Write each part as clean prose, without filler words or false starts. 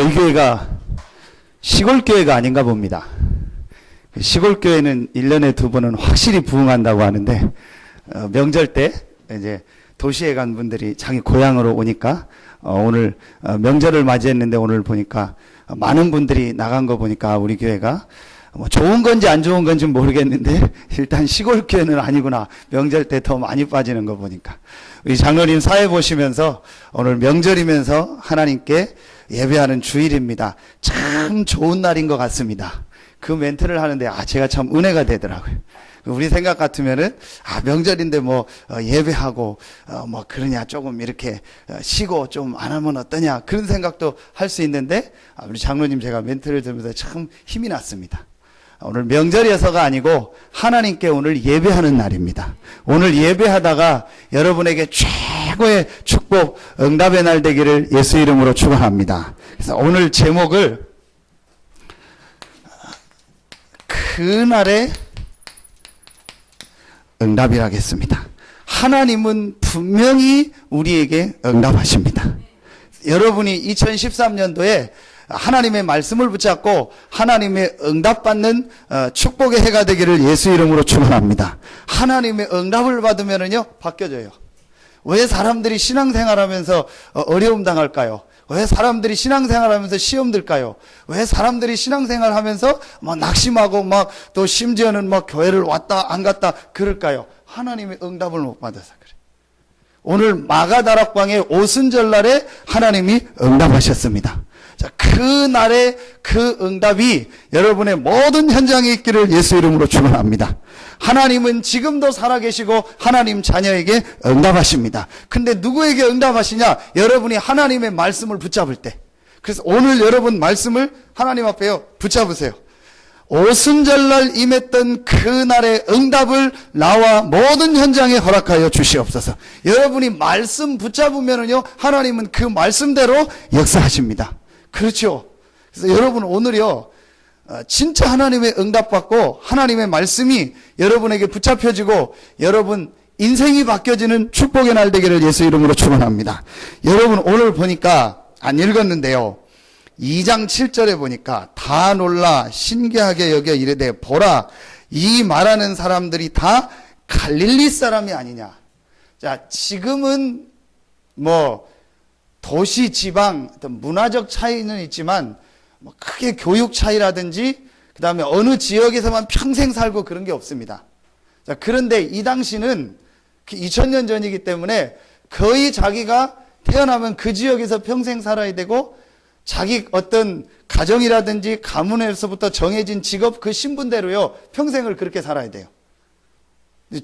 저희 교회가 시골교회가 아닌가 봅니다. 시골교회는 1년에 2번은 확실히 부흥한다고 하는데, 명절 때 이제 도시에 간 분들이 자기 고향으로 오니까, 오늘 명절을 맞이했는데 오늘 보니까 많은 분들이 나간 거 보니까 우리 교회가 뭐 좋은 건지 안 좋은 건지 모르겠는데 일단 시골 교회는 아니구나. 명절 때 더 많이 빠지는 거 보니까. 우리 장로님 사회 보시면서 오늘 명절이면서 하나님께 예배하는 주일입니다. 참 좋은 날인 것 같습니다. 그 멘트를 하는데 제가 참 은혜가 되더라고요. 우리 생각 같으면은 명절인데 뭐 예배하고 뭐 그러냐, 조금 이렇게 쉬고 좀 안 하면 어떠냐, 그런 생각도 할 수 있는데 우리 장로님 제가 멘트를 들으면서 참 힘이 났습니다. 오늘 명절이어서가 아니고 하나님께 오늘 예배하는 날입니다. 오늘 예배하다가 여러분에게 최고의 축복, 응답의 날 되기를 예수 이름으로 축원합니다. 그래서 오늘 제목을 그날의 응답이라 하겠습니다. 하나님은 분명히 우리에게 응답하십니다. 여러분이 2013년도에 하나님의 말씀을 붙잡고 하나님의 응답받는 축복의 해가 되기를 예수 이름으로 축원합니다. 하나님의 응답을 받으면은요 바뀌어져요. 왜 사람들이 신앙생활하면서 어려움 당할까요? 왜 사람들이 신앙생활하면서 시험 들까요? 왜 사람들이 신앙생활하면서 막 낙심하고 막 또 심지어는 막 교회를 왔다 안 갔다 그럴까요? 하나님의 응답을 못 받아서 그래. 오늘 마가다락방의 오순절날에 하나님이 응답하셨습니다. 자, 그날의 그 응답이 여러분의 모든 현장에 있기를 예수 이름으로 축원합니다. 하나님은 지금도 살아계시고 하나님 자녀에게 응답하십니다. 근데 누구에게 응답하시냐? 여러분이 하나님의 말씀을 붙잡을 때. 그래서 오늘 여러분 말씀을 하나님 앞에요 붙잡으세요. 오순절날 임했던 그날의 응답을 나와 모든 현장에 허락하여 주시옵소서. 여러분이 말씀 붙잡으면은요 하나님은 그 말씀대로 역사하십니다. 그렇죠. 그래서 여러분 오늘요 진짜 하나님의 응답받고 하나님의 말씀이 여러분에게 붙잡혀지고 여러분 인생이 바뀌어지는 축복의 날 되기를 예수 이름으로 축원합니다. 여러분 오늘 보니까 안 읽었는데요, 2장 7절에 보니까 다 놀라 신기하게 여겨 이르되 보라, 이 말하는 사람들이 다 갈릴리 사람이 아니냐. 자, 지금은 뭐 도시 지방 어떤 문화적 차이는 있지만 뭐 크게 교육 차이라든지 그 다음에 어느 지역에서만 평생 살고 그런 게 없습니다. 자, 그런데 이 당시는 2000년 전이기 때문에 거의 자기가 태어나면 그 지역에서 평생 살아야 되고 자기 어떤 가정이라든지 가문에서부터 정해진 직업 그 신분대로요 평생을 그렇게 살아야 돼요.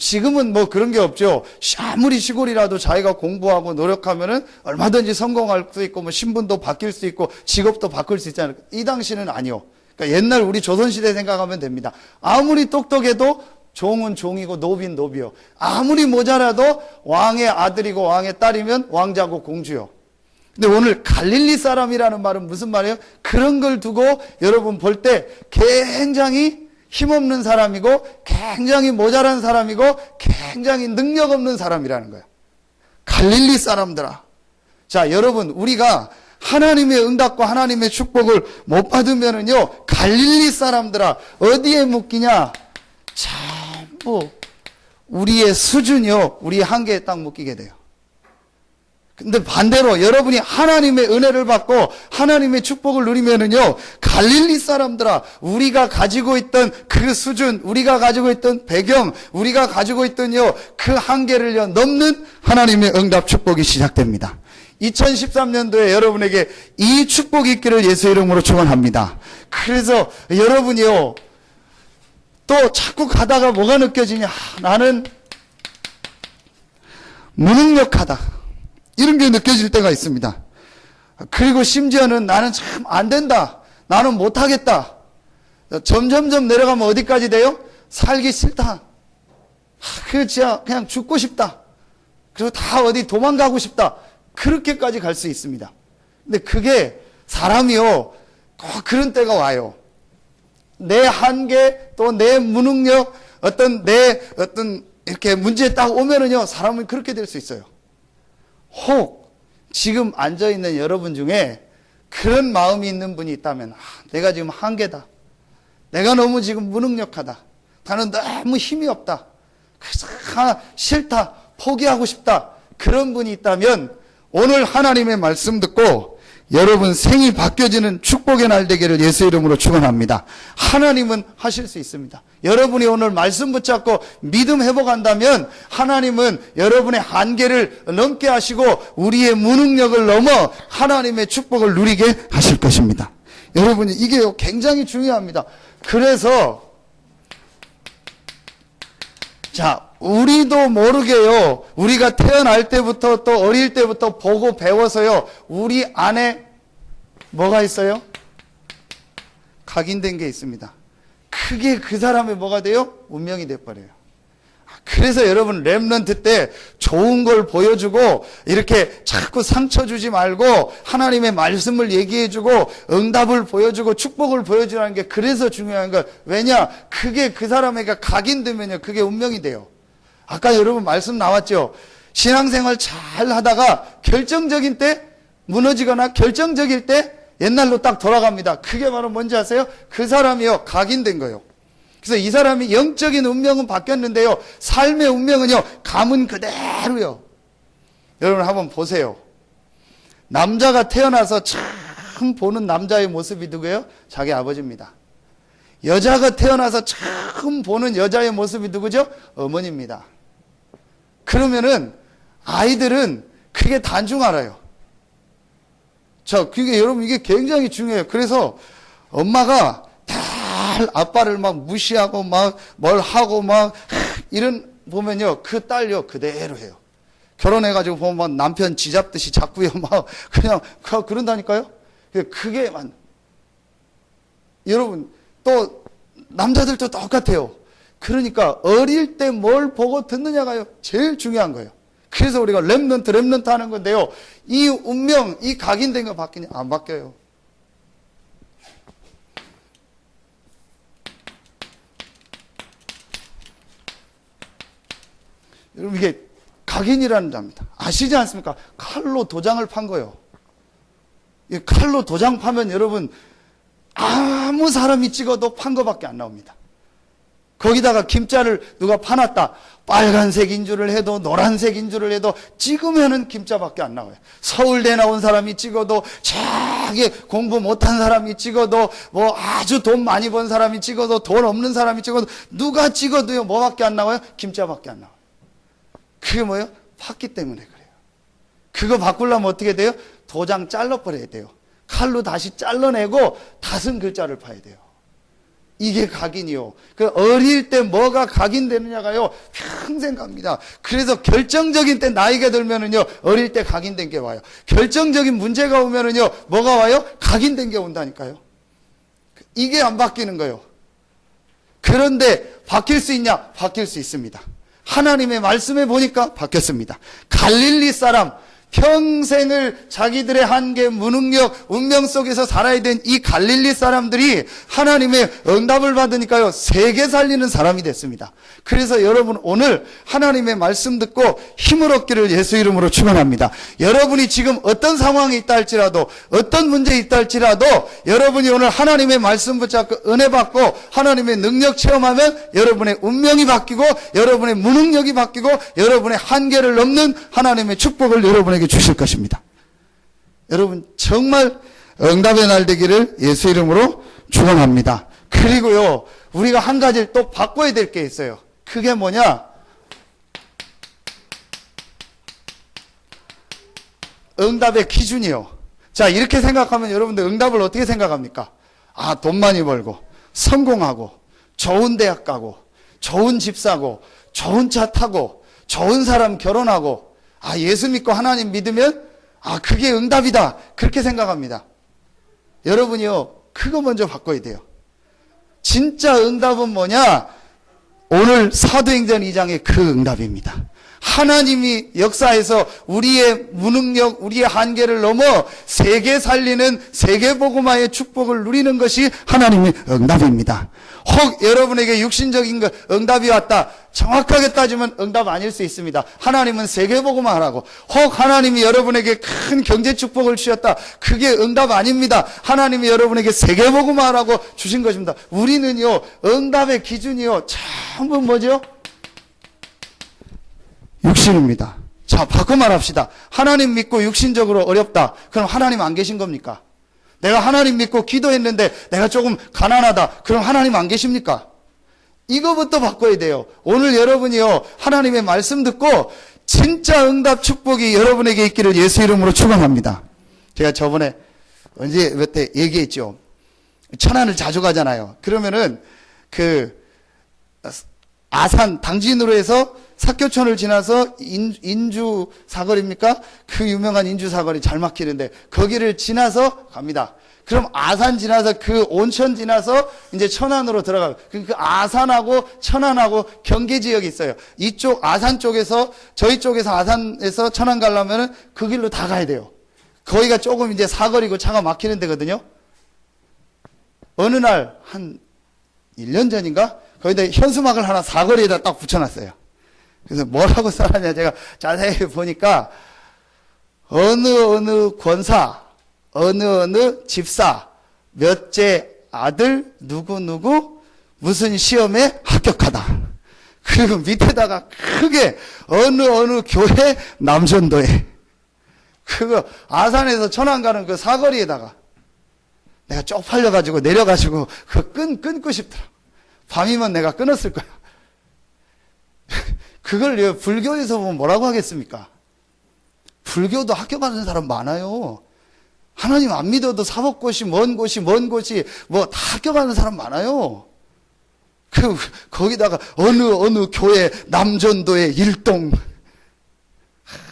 지금은 뭐 그런 게 없죠. 아무리 시골이라도 자기가 공부하고 노력하면은 얼마든지 성공할 수 있고 뭐 신분도 바뀔 수 있고 직업도 바꿀 수 있잖아요. 이 당시는 아니요. 그러니까 옛날 우리 조선시대 생각하면 됩니다. 아무리 똑똑해도 종은 종이고 노비는 노비요. 아무리 모자라도 왕의 아들이고 왕의 딸이면 왕자고 공주요. 근데 오늘 갈릴리 사람이라는 말은 무슨 말이에요? 그런 걸 두고 여러분 볼 때 굉장히 힘없는 사람이고 굉장히 모자란 사람이고 굉장히 능력 없는 사람이라는 거예요. 갈릴리 사람들아. 자, 여러분 우리가 하나님의 응답과 하나님의 축복을 못 받으면은요 갈릴리 사람들아 어디에 묶이냐? 전부 우리의 수준이요 우리의 한계에 딱 묶이게 돼요. 근데 반대로 여러분이 하나님의 은혜를 받고 하나님의 축복을 누리면은요 갈릴리 사람들아, 우리가 가지고 있던 그 수준, 우리가 가지고 있던 배경, 우리가 가지고 있던 그 한계를 넘는 하나님의 응답 축복이 시작됩니다. 2013년도에 여러분에게 이 축복이 있기를 예수 이름으로 축원합니다. 그래서 여러분이요 또 자꾸 가다가 뭐가 느껴지냐? 나는 무능력하다, 이런 게 느껴질 때가 있습니다. 그리고 심지어는 나는 참 안 된다, 나는 못하겠다. 점점점 내려가면 어디까지 돼요? 살기 싫다. 그냥 죽고 싶다. 그리고 다 어디 도망가고 싶다. 그렇게까지 갈 수 있습니다. 근데 그게 사람이요 꼭 그런 때가 와요. 내 한계 또 내 무능력 내 이렇게 문제에 딱 오면은요 사람은 그렇게 될 수 있어요. 혹 지금 앉아있는 여러분 중에 그런 마음이 있는 분이 있다면, 내가 지금 한계다. 내가 너무 지금 무능력하다. 나는 너무 힘이 없다. 그래서 싫다. 포기하고 싶다. 그런 분이 있다면 오늘 하나님의 말씀 듣고 여러분 생이 바뀌어지는 축복의 날 되기를 예수 이름으로 축원합니다. 하나님은 하실 수 있습니다. 여러분이 오늘 말씀 붙잡고 믿음 회복한다면 하나님은 여러분의 한계를 넘게 하시고 우리의 무능력을 넘어 하나님의 축복을 누리게 하실 것입니다. 여러분이 이게 굉장히 중요합니다. 그래서 자, 우리도 모르게요. 우리가 태어날 때부터 또 어릴 때부터 보고 배워서요. 우리 안에 뭐가 있어요? 각인된 게 있습니다. 그게 그 사람의 뭐가 돼요? 운명이 돼버려요. 그래서 여러분 렘넌트 때 좋은 걸 보여주고 이렇게 자꾸 상처 주지 말고 하나님의 말씀을 얘기해주고 응답을 보여주고 축복을 보여주라는 게 그래서 중요한 거예요. 왜냐? 그게 그 사람에게 각인되면요. 그게 운명이 돼요. 아까 여러분 말씀 나왔죠. 신앙생활 잘 하다가 결정적인 때 무너지거나 결정적일 때 옛날로 딱 돌아갑니다. 그게 바로 뭔지 아세요? 그 사람이요. 각인된 거예요. 그래서 이 사람이 영적인 운명은 바뀌었는데요. 삶의 운명은요. 감은 그대로요. 여러분 한번 보세요. 남자가 태어나서 참 보는 남자의 모습이 누구예요? 자기 아버지입니다. 여자가 태어나서 처음 보는 여자의 모습이 누구죠? 어머니입니다. 그러면은 아이들은 그게 단중 알아요. 자, 그게 여러분 이게 굉장히 중요해요. 그래서 엄마가 달 아빠를 막 무시하고 막 뭘 하고 막 이런 보면요. 그 딸요 그대로 해요. 결혼해가지고 보면 막 남편 쥐잡듯이 자꾸요 막 그냥 그런다니까요. 그게 여러분 또 남자들도 똑같아요. 그러니까 어릴 때 뭘 보고 듣느냐가요 제일 중요한 거예요. 그래서 우리가 렘넌트 하는 건데요. 이 운명, 이 각인된 거 바뀌냐? 안 바뀌어요. 여러분 이게 각인이라는 겁니다. 아시지 않습니까? 칼로 도장을 판 거예요. 이 칼로 도장 파면 여러분 아무 사람이 찍어도 판 거밖에 안 나옵니다. 거기다가 김자를 누가 파놨다. 빨간색인 줄을 해도 노란색인 줄을 해도 찍으면은 김자밖에 안 나와요. 서울대 나온 사람이 찍어도 자기 공부 못한 사람이 찍어도 뭐 아주 돈 많이 번 사람이 찍어도 돈 없는 사람이 찍어도 누가 찍어도요 뭐밖에 안 나와요? 김자밖에 안 나와요. 그게 뭐예요? 팠기 때문에 그래요. 그거 바꾸려면 어떻게 돼요? 도장 잘라버려야 돼요. 칼로 다시 잘라내고 다슨 글자를 파야 돼요. 이게 각인이요. 그 어릴 때 뭐가 각인되느냐가요 평생 갑니다. 그래서 결정적인 때 나이가 들면은요 어릴 때 각인된 게 와요. 결정적인 문제가 오면은요 뭐가 와요? 각인된 게 온다니까요. 이게 안 바뀌는 거예요. 그런데 바뀔 수 있냐? 바뀔 수 있습니다. 하나님의 말씀에 보니까 바뀌었습니다. 갈릴리 사람 평생을 자기들의 한계, 무능력, 운명 속에서 살아야 된 이 갈릴리 사람들이 하나님의 응답을 받으니까요 세계 살리는 사람이 됐습니다. 그래서 여러분 오늘 하나님의 말씀 듣고 힘을 얻기를 예수 이름으로 축원합니다. 여러분이 지금 어떤 상황에 있다 할지라도 어떤 문제에 있다 할지라도 여러분이 오늘 하나님의 말씀 붙잡고 은혜 받고 하나님의 능력 체험하면 여러분의 운명이 바뀌고 여러분의 무능력이 바뀌고 여러분의 한계를 넘는 하나님의 축복을 여러분에게 주실 것입니다. 여러분 정말 응답의 날 되기를 예수 이름으로 축원합니다. 그리고요 우리가 한 가지를 또 바꿔야 될 게 있어요. 그게 뭐냐? 응답의 기준이요. 자 이렇게 생각하면 여러분들 응답을 어떻게 생각합니까? 아, 돈 많이 벌고 성공하고 좋은 대학 가고 좋은 집 사고 좋은 차 타고 좋은 사람 결혼하고 아, 예수 믿고 하나님 믿으면 아, 그게 응답이다. 그렇게 생각합니다. 여러분이요, 그거 먼저 바꿔야 돼요. 진짜 응답은 뭐냐? 오늘 사도행전 2장의 그 응답입니다. 하나님이 역사에서 우리의 무능력, 우리의 한계를 넘어 세계 살리는 세계복음화의 축복을 누리는 것이 하나님의 응답입니다. 혹 여러분에게 육신적인 응답이 왔다. 정확하게 따지면 응답 아닐 수 있습니다. 하나님은 세계복음화하라고. 혹 하나님이 여러분에게 큰 경제 축복을 주셨다. 그게 응답 아닙니다. 하나님이 여러분에게 세계복음화하라고 주신 것입니다. 우리는요, 응답의 기준이요, 전부 뭐죠? 육신입니다. 자, 바꿔 말합시다. 하나님 믿고 육신적으로 어렵다. 그럼 하나님 안 계신 겁니까? 내가 하나님 믿고 기도했는데 내가 조금 가난하다. 그럼 하나님 안 계십니까? 이거부터 바꿔야 돼요. 오늘 여러분이요, 하나님의 말씀 듣고 진짜 응답 축복이 여러분에게 있기를 예수 이름으로 축원합니다. 제가 저번에 언제 몇 때 얘기했죠. 천안을 자주 가잖아요. 그러면은 아산 당진으로 해서 사교촌을 지나서 인주 사거리입니까? 그 유명한 인주 사거리 잘 막히는데 거기를 지나서 갑니다. 그럼 아산 지나서 그 온천 지나서 이제 천안으로 들어가요. 그 아산하고 천안하고 경계 지역이 있어요. 이쪽 아산 쪽에서 저희 쪽에서 아산에서 천안 가려면은 그 길로 다 가야 돼요. 거기가 조금 이제 사거리고 차가 막히는 데거든요. 어느 날 한 1년 전인가? 거기다 현수막을 하나 사거리에다 딱 붙여놨어요. 그래서 뭐라고 써놨냐 제가 자세히 보니까 어느 권사, 어느 집사, 몇째 아들, 누구 무슨 시험에 합격하다. 그리고 밑에다가 크게 어느 교회 남전도에 그거 아산에서 천안 가는 그 사거리에다가 내가 쪽팔려가지고 내려가지고 그거 끊고 싶더라. 밤이면 내가 끊었을 거야. 그걸 불교에서 보면 뭐라고 하겠습니까? 불교도 학교 가는 사람 많아요. 하나님 안 믿어도 사법고시, 먼 곳이 뭐 다 학교 가는 사람 많아요. 거기다가 어느 교회 남전도의 일동.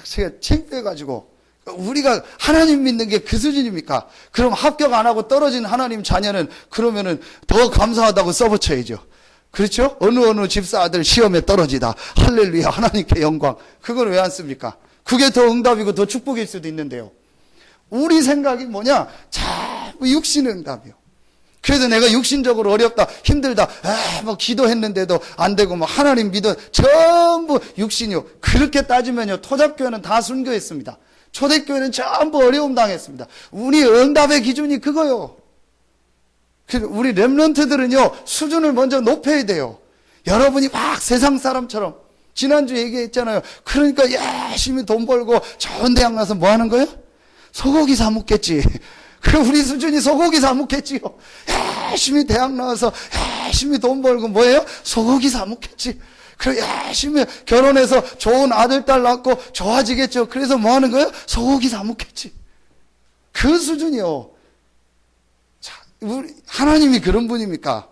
제가 창피해가지고 우리가 하나님 믿는 게 그 수준입니까? 그럼 합격 안 하고 떨어진 하나님 자녀는 그러면은 더 감사하다고 써붙여야죠. 그렇죠? 어느 집사 아들 시험에 떨어지다. 할렐루야, 하나님께 영광. 그걸 왜 안 씁니까? 그게 더 응답이고 더 축복일 수도 있는데요. 우리 생각이 뭐냐? 자꾸 육신 응답이요. 그래서 내가 육신적으로 어렵다, 힘들다, 뭐 기도했는데도 안 되고, 뭐 하나님 믿어, 전부 육신이요. 그렇게 따지면요, 토잡교회는 다 순교했습니다. 초대교회는 전부 어려움 당했습니다. 우리 응답의 기준이 그거요. 우리 렘넌트들은요, 수준을 먼저 높여야 돼요. 여러분이 막 세상 사람처럼, 지난주 얘기했잖아요. 그러니까 열심히 돈 벌고 좋은 대학 가서 뭐 하는 거예요? 소고기 사 먹겠지. 우리 수준이 소고기 사 먹겠지요. 열심히 대학 나와서 열심히 돈 벌고 뭐예요? 소고기 사 먹겠지. 그래 열심히 결혼해서 좋은 아들, 딸 낳고 좋아지겠죠. 그래서 뭐 하는 거예요? 소고기 사 먹겠지. 그 수준이요. 자, 하나님이 그런 분입니까?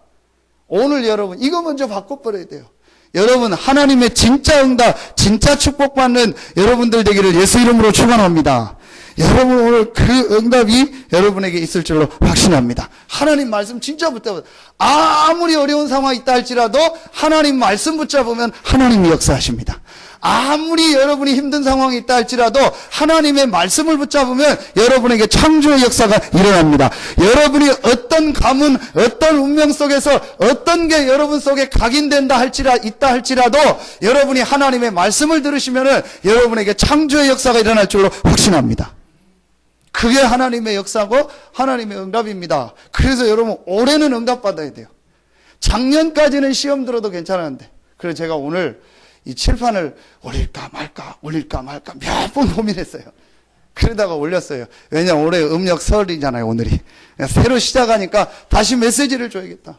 오늘 여러분 이거 먼저 바꿔버려야 돼요. 여러분 하나님의 진짜 응답, 진짜 축복받는 여러분들 되기를 예수 이름으로 축원합니다. 여러분 오늘 그 응답이 여러분에게 있을 줄로 확신합니다. 하나님 말씀 진짜 붙잡아. 아무리 어려운 상황이 있다 할지라도 하나님 말씀 붙잡으면 하나님이 역사하십니다. 아무리 여러분이 힘든 상황이 있다 할지라도 하나님의 말씀을 붙잡으면 여러분에게 창조의 역사가 일어납니다. 여러분이 어떤 가문, 어떤 운명 속에서 어떤 게 여러분 속에 각인된다 있다 할지라도 여러분이 하나님의 말씀을 들으시면 여러분에게 창조의 역사가 일어날 줄로 확신합니다. 그게 하나님의 역사고 하나님의 응답입니다. 그래서 여러분 올해는 응답받아야 돼요. 작년까지는 시험 들어도 괜찮았는데 그래서 제가 오늘 이 칠판을 올릴까 말까 몇 번 고민했어요. 그러다가 올렸어요. 왜냐면 올해 음력 설이잖아요, 오늘이. 새로 시작하니까 다시 메시지를 줘야겠다.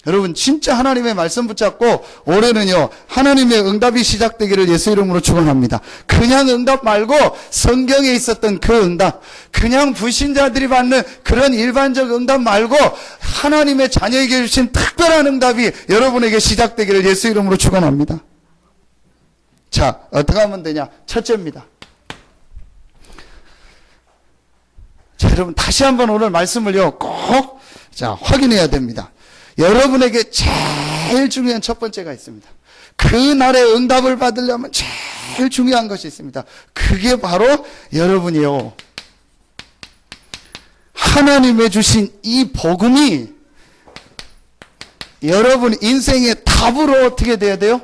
여러분 진짜 하나님의 말씀 붙잡고 올해는요 하나님의 응답이 시작되기를 예수 이름으로 축원합니다. 그냥 응답 말고 성경에 있었던 그 응답, 그냥 불신자들이 받는 그런 일반적 응답 말고 하나님의 자녀에게 주신 특별한 응답이 여러분에게 시작되기를 예수 이름으로 축원합니다. 자, 어떻게 하면 되냐? 첫째입니다. 자, 여러분 다시 한번 오늘 말씀을요 꼭 확인해야 됩니다. 여러분에게 제일 중요한 첫 번째가 있습니다. 그 날에 응답을 받으려면 제일 중요한 것이 있습니다. 그게 바로 여러분이요. 하나님의 주신 이 복음이 여러분 인생의 답으로 어떻게 돼야 돼요?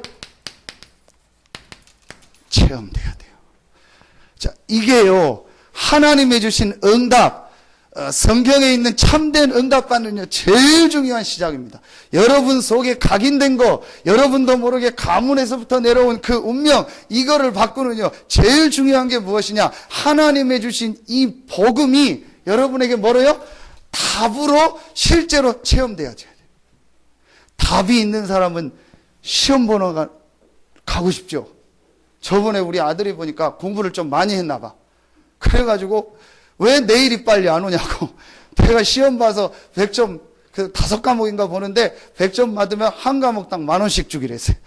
체험돼야 돼요. 자, 이게요, 하나님의 주신 응답, 성경에 있는 참된 응답받는요, 제일 중요한 시작입니다. 여러분 속에 각인된 거, 여러분도 모르게 가문에서부터 내려온 그 운명, 이거를 바꾸는요, 제일 중요한 게 무엇이냐? 하나님의 주신 이 복음이 여러분에게 뭐래요? 답으로 실제로 체험돼야 돼요. 답이 있는 사람은 시험 보러 가고 싶죠. 저번에 우리 아들이 보니까 공부를 좀 많이 했나 봐. 그래가지고 왜 내일이 빨리 안 오냐고. 내가 시험 봐서 100점, 그 5과목인가 보는데 100점 받으면 한 과목당 10,000원씩 주기로 했어요.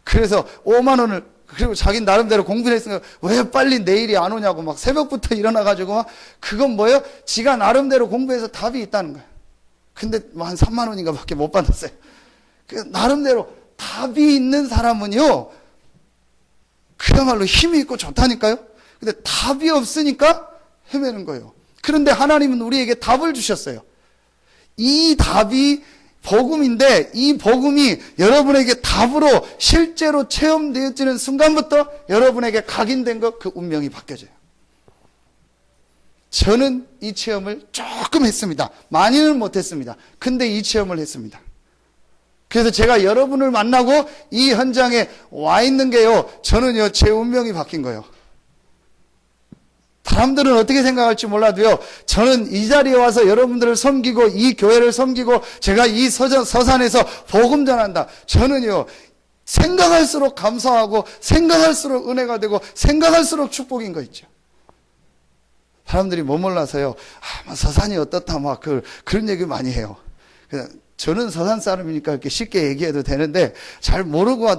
그래서 5만 원을, 그리고 자기 나름대로 공부를 했으니까 왜 빨리 내일이 안 오냐고 막 새벽부터 일어나가지고 막, 그건 뭐예요? 지가 나름대로 공부해서 답이 있다는 거예요. 근데 뭐 한 3만 원인가 밖에 못 받았어요. 그 나름대로 답이 있는 사람은요, 그야말로 힘이 있고 좋다니까요? 근데 답이 없으니까 헤매는 거예요. 그런데 하나님은 우리에게 답을 주셨어요. 이 답이 복음인데, 이 복음이 여러분에게 답으로 실제로 체험되어지는 순간부터 여러분에게 각인된 것, 그 운명이 바뀌어져요. 저는 이 체험을 조금 했습니다. 많이는 못했습니다. 근데 이 체험을 했습니다. 그래서 제가 여러분을 만나고 이 현장에 와 있는 게요, 저는요, 제 운명이 바뀐 거예요. 사람들은 어떻게 생각할지 몰라도요, 저는 이 자리에 와서 여러분들을 섬기고 이 교회를 섬기고 제가 이 서산에서 복음 전한다. 저는요, 생각할수록 감사하고 생각할수록 은혜가 되고 생각할수록 축복인 거 있죠. 사람들이 뭐 몰라서요, 서산이 어떻다 막 그런 얘기 많이 해요. 저는 서산 사람이니까 이렇게 쉽게 얘기해도 되는데 잘 모르고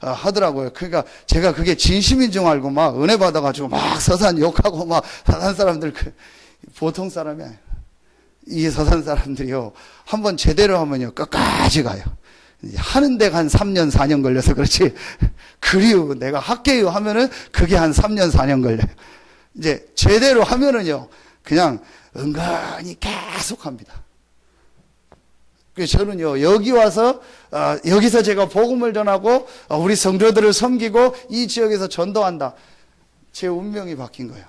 하더라고요. 그러니까 제가 그게 진심인 줄 알고 막 은혜 받아가지고 막 서산 욕하고 막 서산 사람들, 보통 사람이 아니에요. 이 서산 사람들이요, 한번 제대로 하면요, 끝까지 가요. 하는 데가 한 3년, 4년 걸려서 그렇지. 그리고 내가 할게요 하면은 그게 한 3년, 4년 걸려요. 이제 제대로 하면은요, 그냥 은근히 계속 합니다. 그래서 저는요, 여기 와서, 여기서 제가 복음을 전하고, 우리 성도들을 섬기고, 이 지역에서 전도한다. 제 운명이 바뀐 거예요.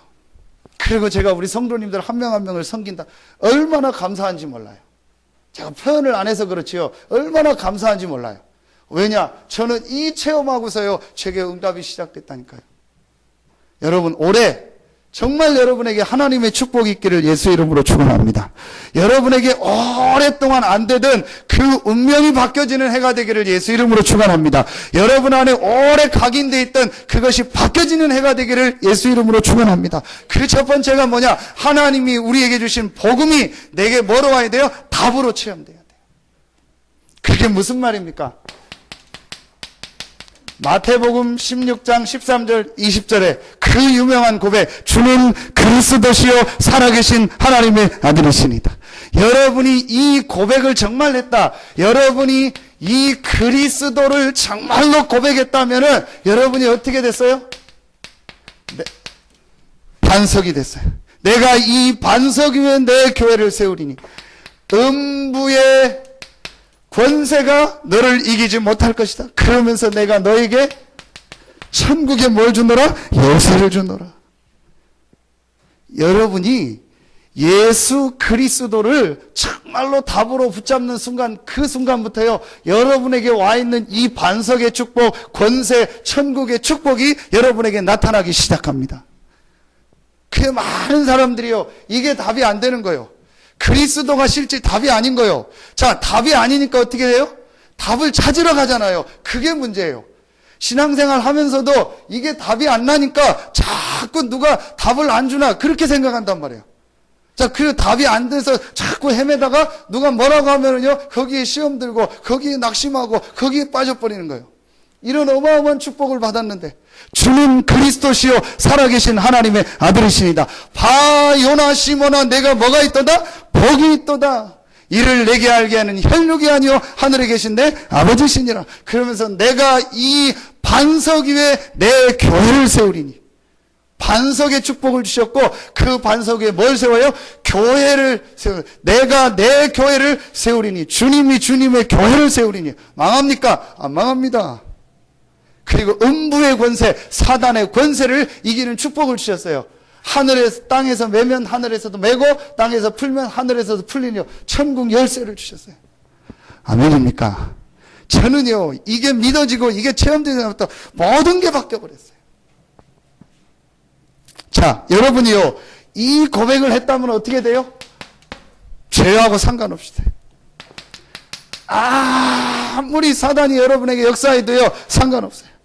그리고 제가 우리 성도님들 한 명 한 명을 섬긴다. 얼마나 감사한지 몰라요. 제가 표현을 안 해서 그렇지요. 얼마나 감사한지 몰라요. 왜냐? 저는 이 체험하고서요, 제게 응답이 시작됐다니까요. 여러분, 올해, 정말 여러분에게 하나님의 축복이 있기를 예수 이름으로 축원합니다. 여러분에게 오랫동안 안 되던 그 운명이 바뀌어지는 해가 되기를 예수 이름으로 축원합니다. 여러분 안에 오래 각인되어 있던 그것이 바뀌어지는 해가 되기를 예수 이름으로 축원합니다. 그 첫 번째가 뭐냐? 하나님이 우리에게 주신 복음이 내게 뭐로 와야 돼요? 답으로 체험돼야 돼요. 그게 무슨 말입니까? 마태복음 16장 13절 20절에 그 유명한 고백, 주는 그리스도시요 살아계신 하나님의 아들이시니다. 여러분이 이 고백을 정말 했다, 여러분이 이 그리스도를 정말로 고백했다면은 여러분이 어떻게 됐어요? 네, 반석이 됐어요. 내가 이 반석 위에 내 교회를 세우리니 음부의 권세가 너를 이기지 못할 것이다. 그러면서 내가 너에게 천국에 뭘 주노라? 열쇠를 주노라. 여러분이 예수 그리스도를 정말로 답으로 붙잡는 순간, 그 순간부터요, 여러분에게 와 있는 이 반석의 축복, 권세, 천국의 축복이 여러분에게 나타나기 시작합니다. 그 많은 사람들이요, 이게 답이 안 되는 거예요. 그리스도가 실제 답이 아닌 거예요. 자, 답이 아니니까 어떻게 돼요? 답을 찾으러 가잖아요. 그게 문제예요. 신앙생활 하면서도 이게 답이 안 나니까 자꾸 누가 답을 안 주나 그렇게 생각한단 말이에요. 자, 그 답이 안 돼서 자꾸 헤매다가 누가 뭐라고 하면은요, 거기에 시험 들고 거기에 낙심하고 거기에 빠져버리는 거예요. 이런 어마어마한 축복을 받았는데, 주는 그리스도시요 살아계신 하나님의 아들이시니다. 바 요나 시모나, 내가 뭐가 있도다? 복이 있도다. 이를 내게 알게 하는 혈육이 아니요 하늘에 계신 내 아버지시니라. 그러면서 내가 이 반석 위에 내 교회를 세우리니. 반석의 축복을 주셨고 그 반석 위에 뭘 세워요? 교회를 세워. 내가 내 교회를 세우리니. 주님이 주님의 교회를 세우리니. 망합니까? 안 망합니다. 그리고 음부의 권세, 사단의 권세를 이기는 축복을 주셨어요. 하늘에서 땅에서 매면 하늘에서도 매고 땅에서 풀면 하늘에서도 풀리니 천국 열쇠를 주셨어요. 아멘입니까? 저는요 이게 믿어지고 이게 체험되는 것부터 모든 게 바뀌어버렸어요. 자, 여러분이요 이 고백을 했다면 어떻게 돼요? 죄하고 상관없이 돼요. 아무리 사단이 여러분에게 역사해도요 상관없어요.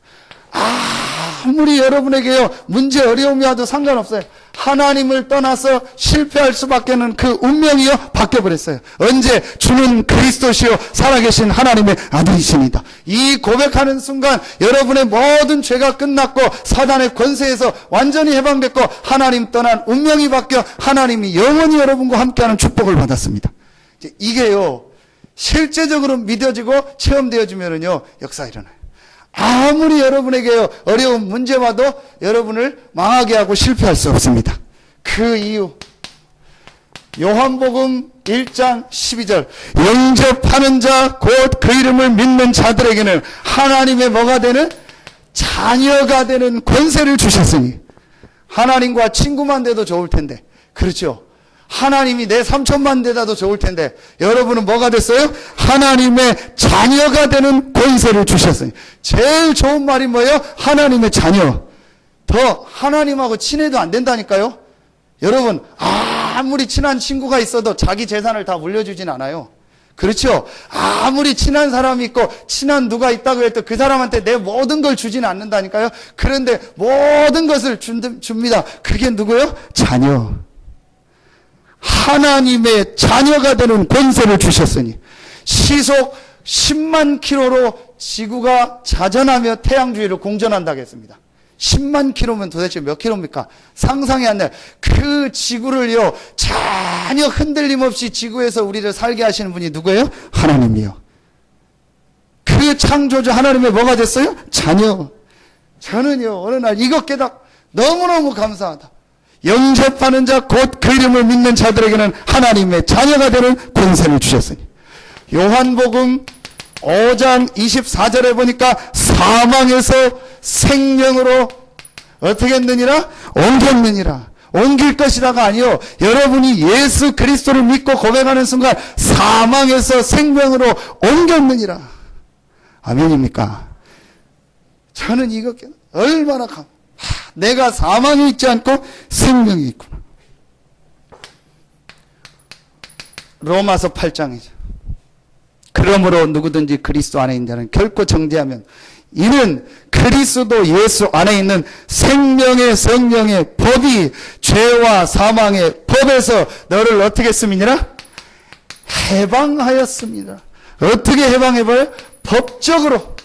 아무리 여러분에게요 문제 어려움이 와도 상관없어요. 하나님을 떠나서 실패할 수밖에는 그 운명이요 바뀌어버렸어요. 언제? 주는 그리스도시요 살아계신 하나님의 아들이십니다. 이 고백하는 순간 여러분의 모든 죄가 끝났고 사단의 권세에서 완전히 해방됐고 하나님 떠난 운명이 바뀌어 하나님이 영원히 여러분과 함께하는 축복을 받았습니다. 이게요 실제적으로 믿어지고 체험되어지면은요 역사 일어나요. 아무리 여러분에게요 어려운 문제 와도 여러분을 망하게 하고 실패할 수 없습니다. 그 이유 요한복음 1장 12절 영접하는 자 곧 그 이름을 믿는 자들에게는 하나님의 뭐가 되는? 자녀가 되는 권세를 주셨으니. 하나님과 친구만 돼도 좋을 텐데 그렇죠? 하나님이 내 삼촌만 되다도 좋을 텐데 여러분은 뭐가 됐어요? 하나님의 자녀가 되는 권세를 주셨어요. 제일 좋은 말이 뭐예요? 하나님의 자녀. 더 하나님하고 친해도 안 된다니까요. 여러분 아무리 친한 친구가 있어도 자기 재산을 다 물려주진 않아요. 그렇죠? 아무리 친한 사람이 있고 친한 누가 있다고 해도 그 사람한테 내 모든 걸 주지는 않는다니까요. 그런데 모든 것을 줍니다. 그게 누구예요? 자녀. 하나님의 자녀가 되는 권세를 주셨으니 시속 10만 킬로로 지구가 자전하며 태양 주위를 공전한다고 했습니다. 10만 킬로면 도대체 몇 킬로입니까? 상상이 안 돼요. 그 지구를요 전혀 흔들림 없이 지구에서 우리를 살게 하시는 분이 누구예요? 하나님이요. 그 창조주 하나님의 뭐가 됐어요? 자녀. 저는요 어느 날 이것 깨닫고 너무너무 감사하다. 영접하는 자 곧 그 이름을 믿는 자들에게는 하나님의 자녀가 되는 권세를 주셨으니. 요한복음 5장 24절에 보니까 사망에서 생명으로 어떻게 했느니라? 옮겼느니라. 옮길 것이다가 아니요 여러분이 예수 그리스도를 믿고 고백하는 순간 사망에서 생명으로 옮겼느니라. 아멘입니까? 저는 이거 얼마나 내가 사망이 있지 않고 생명이 있구나. 로마서 8장이죠. 그러므로 누구든지 그리스도 안에 있는 자는 결코 정죄하면 이는 그리스도 예수 안에 있는 생명의 성령의 법이 죄와 사망의 법에서 너를 어떻게 했음이니라? 해방하였습니다. 어떻게 해방해봐요? 법적으로.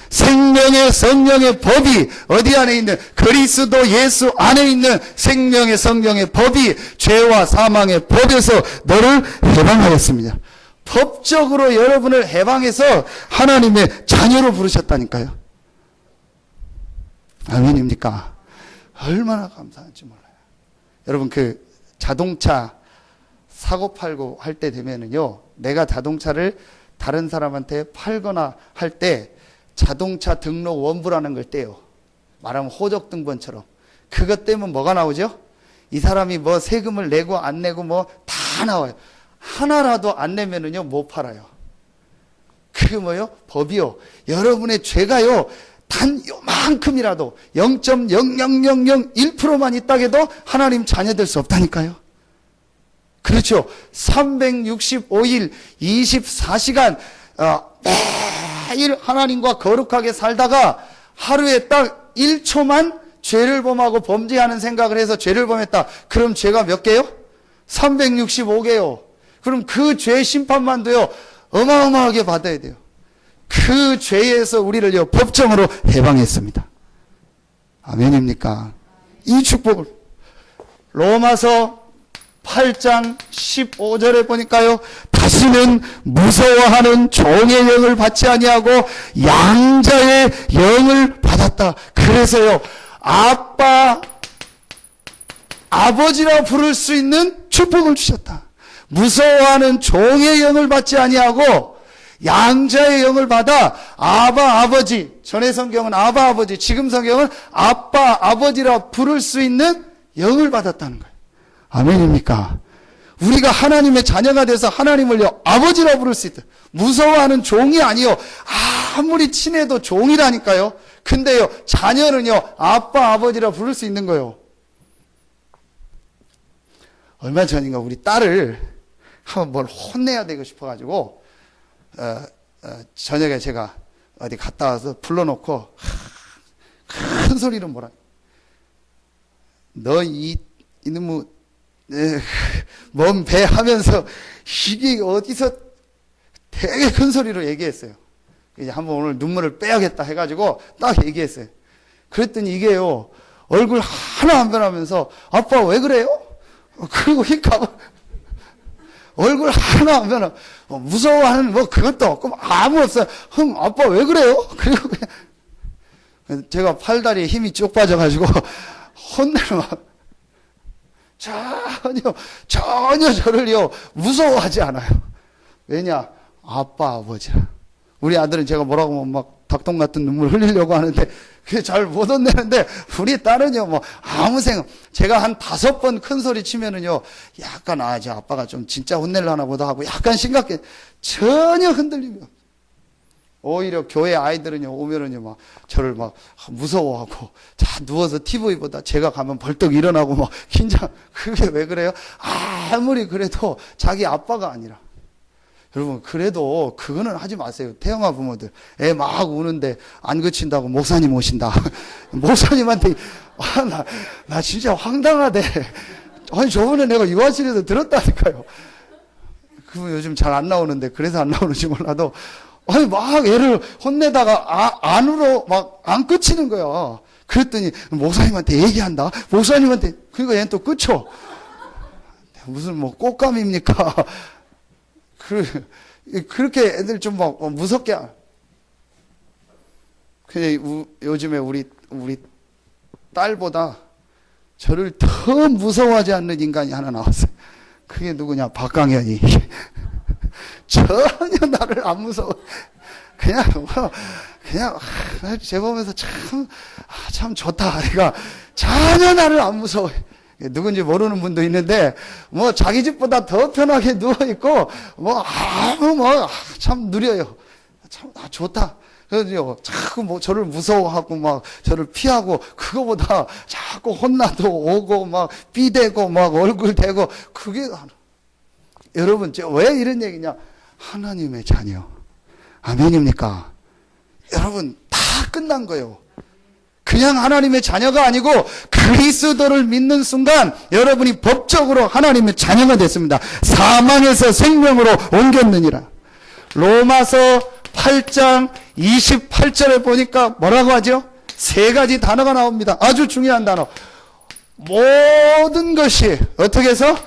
생명의 성령의 법이 어디 안에 있는? 그리스도 예수 안에 있는 생명의 성령의 법이 죄와 사망의 법에서 너를 해방하였습니다. 법적으로 여러분을 해방해서 하나님의 자녀로 부르셨다니까요. 아멘입니까? 얼마나 감사한지 몰라요. 여러분 그 자동차 사고 팔고 할 때 되면은요 내가 자동차를 다른 사람한테 팔거나 할 때 자동차 등록 원부라는 걸 떼요. 말하면 호적등본처럼. 그것 떼면 뭐가 나오죠? 이 사람이 뭐 세금을 내고 안 내고 뭐 다 나와요. 하나라도 안 내면은요 못 팔아요. 그게 뭐요? 법이요. 여러분의 죄가요 단 요만큼이라도 0.00001%만 있다고 해도 하나님 자녀 될 수 없다니까요. 그렇죠. 365일 24시간 매일 하나님과 거룩하게 살다가 하루에 딱 1초만 죄를 범하고 범죄하는 생각을 해서 죄를 범했다. 그럼 죄가 몇 개요? 365개요. 그럼 그 죄 심판만도요 어마어마하게 받아야 돼요. 그 죄에서 우리를요 법정으로 해방했습니다. 아멘입니까? 이 축복을 로마서 8장 15절에 보니까요 다시는 무서워하는 종의 영을 받지 아니하고 양자의 영을 받았다. 그래서요, 아빠, 아버지라 부를 수 있는 축복을 주셨다. 무서워하는 종의 영을 받지 아니하고 양자의 영을 받아 아바 아버지, 전의 성경은 아바 아버지, 지금 성경은 아빠 아버지라 부를 수 있는 영을 받았다는 거예요. 아멘입니까? 우리가 하나님의 자녀가 돼서 하나님을요 아버지라 부를 수 있다. 무서워하는 종이 아니요, 아무리 친해도 종이라니까요. 근데요, 자녀는요 아빠 아버지라 부를 수 있는 거예요. 얼마 전인가 우리 딸을 한번 뭘 혼내야 되고 싶어가지고 저녁에 제가 어디 갔다 와서 불러놓고 큰 소리로 뭐라, 너 이놈의 먼 배 하면서 이게 어디서 되게 큰 소리로 얘기했어요. 이제 한번 오늘 눈물을 빼야겠다 해가지고 딱 얘기했어요. 그랬더니 이게요, 얼굴 하나 안 변하면서 아빠 왜 그래요? 그리고 힐까 얼굴 하나 안 변하, 무서워하는 뭐 그것도 없고 아무 없어요. 아빠 왜 그래요? 그리고 그냥 제가 팔다리에 힘이 쭉 빠져가지고 혼내면 전혀 저를요 무서워하지 않아요. 왜냐? 아빠 아버지라. 우리 아들은 제가 뭐라고 하면 막 닭똥 같은 눈물 흘리려고 하는데 그게 잘 못 혼내는데, 우리 딸은요 뭐 아무 생각, 제가 한 5번 큰 소리 치면은요 약간 저 아빠가 좀 진짜 혼낼라나 보다 하고 약간 심각해. 전혀 흔들리면, 오히려 교회 아이들은요 오면은요 막 저를 막 무서워하고, 자 누워서 TV 보다 제가 가면 벌떡 일어나고 막 긴장. 그게 왜 그래요? 아무리 그래도 자기 아빠가 아니라. 여러분, 그래도 그거는 하지 마세요. 태영아 부모들, 애 막 우는데 안 그친다고 목사님 오신다. 목사님한테 나 진짜 황당하대. 아니 저번에 내가 유아실에서 들었다니까요. 그분 요즘 잘 안 나오는데, 그래서 안 나오는지 몰라도, 아니 막 애를 혼내다가 안으로 막 안 끝이는 거야. 그랬더니 목사님한테 얘기한다. 목사님한테. 그러니까 얘는 또 끝쳐. 무슨 뭐 꽃감입니까? 그렇게 애들 좀 막 무섭게. 근데 요즘에 우리 딸보다 저를 더 무서워하지 않는 인간이 하나 나왔어요. 그게 누구냐? 박강현이. 전혀 나를 안 무서워. 그냥 제 보면서 참 좋다. 내가 전혀 나를 안 무서워해. 누군지 모르는 분도 있는데, 뭐 자기 집보다 더 편하게 누워있고, 참 누려요. 참 좋다. 그래서 자꾸 뭐 저를 무서워하고 막 저를 피하고, 그거보다 자꾸 혼나도 오고 막 삐대고 막 얼굴 대고. 그게, 여러분 왜 이런 얘기냐? 하나님의 자녀. 아멘입니까? 여러분 다 끝난 거예요. 그냥 하나님의 자녀가 아니고 그리스도를 믿는 순간 여러분이 법적으로 하나님의 자녀가 됐습니다. 사망에서 생명으로 옮겼느니라. 로마서 8장 28절에 보니까 뭐라고 하죠? 3가지 단어가 나옵니다. 아주 중요한 단어. 모든 것이 어떻게 해서?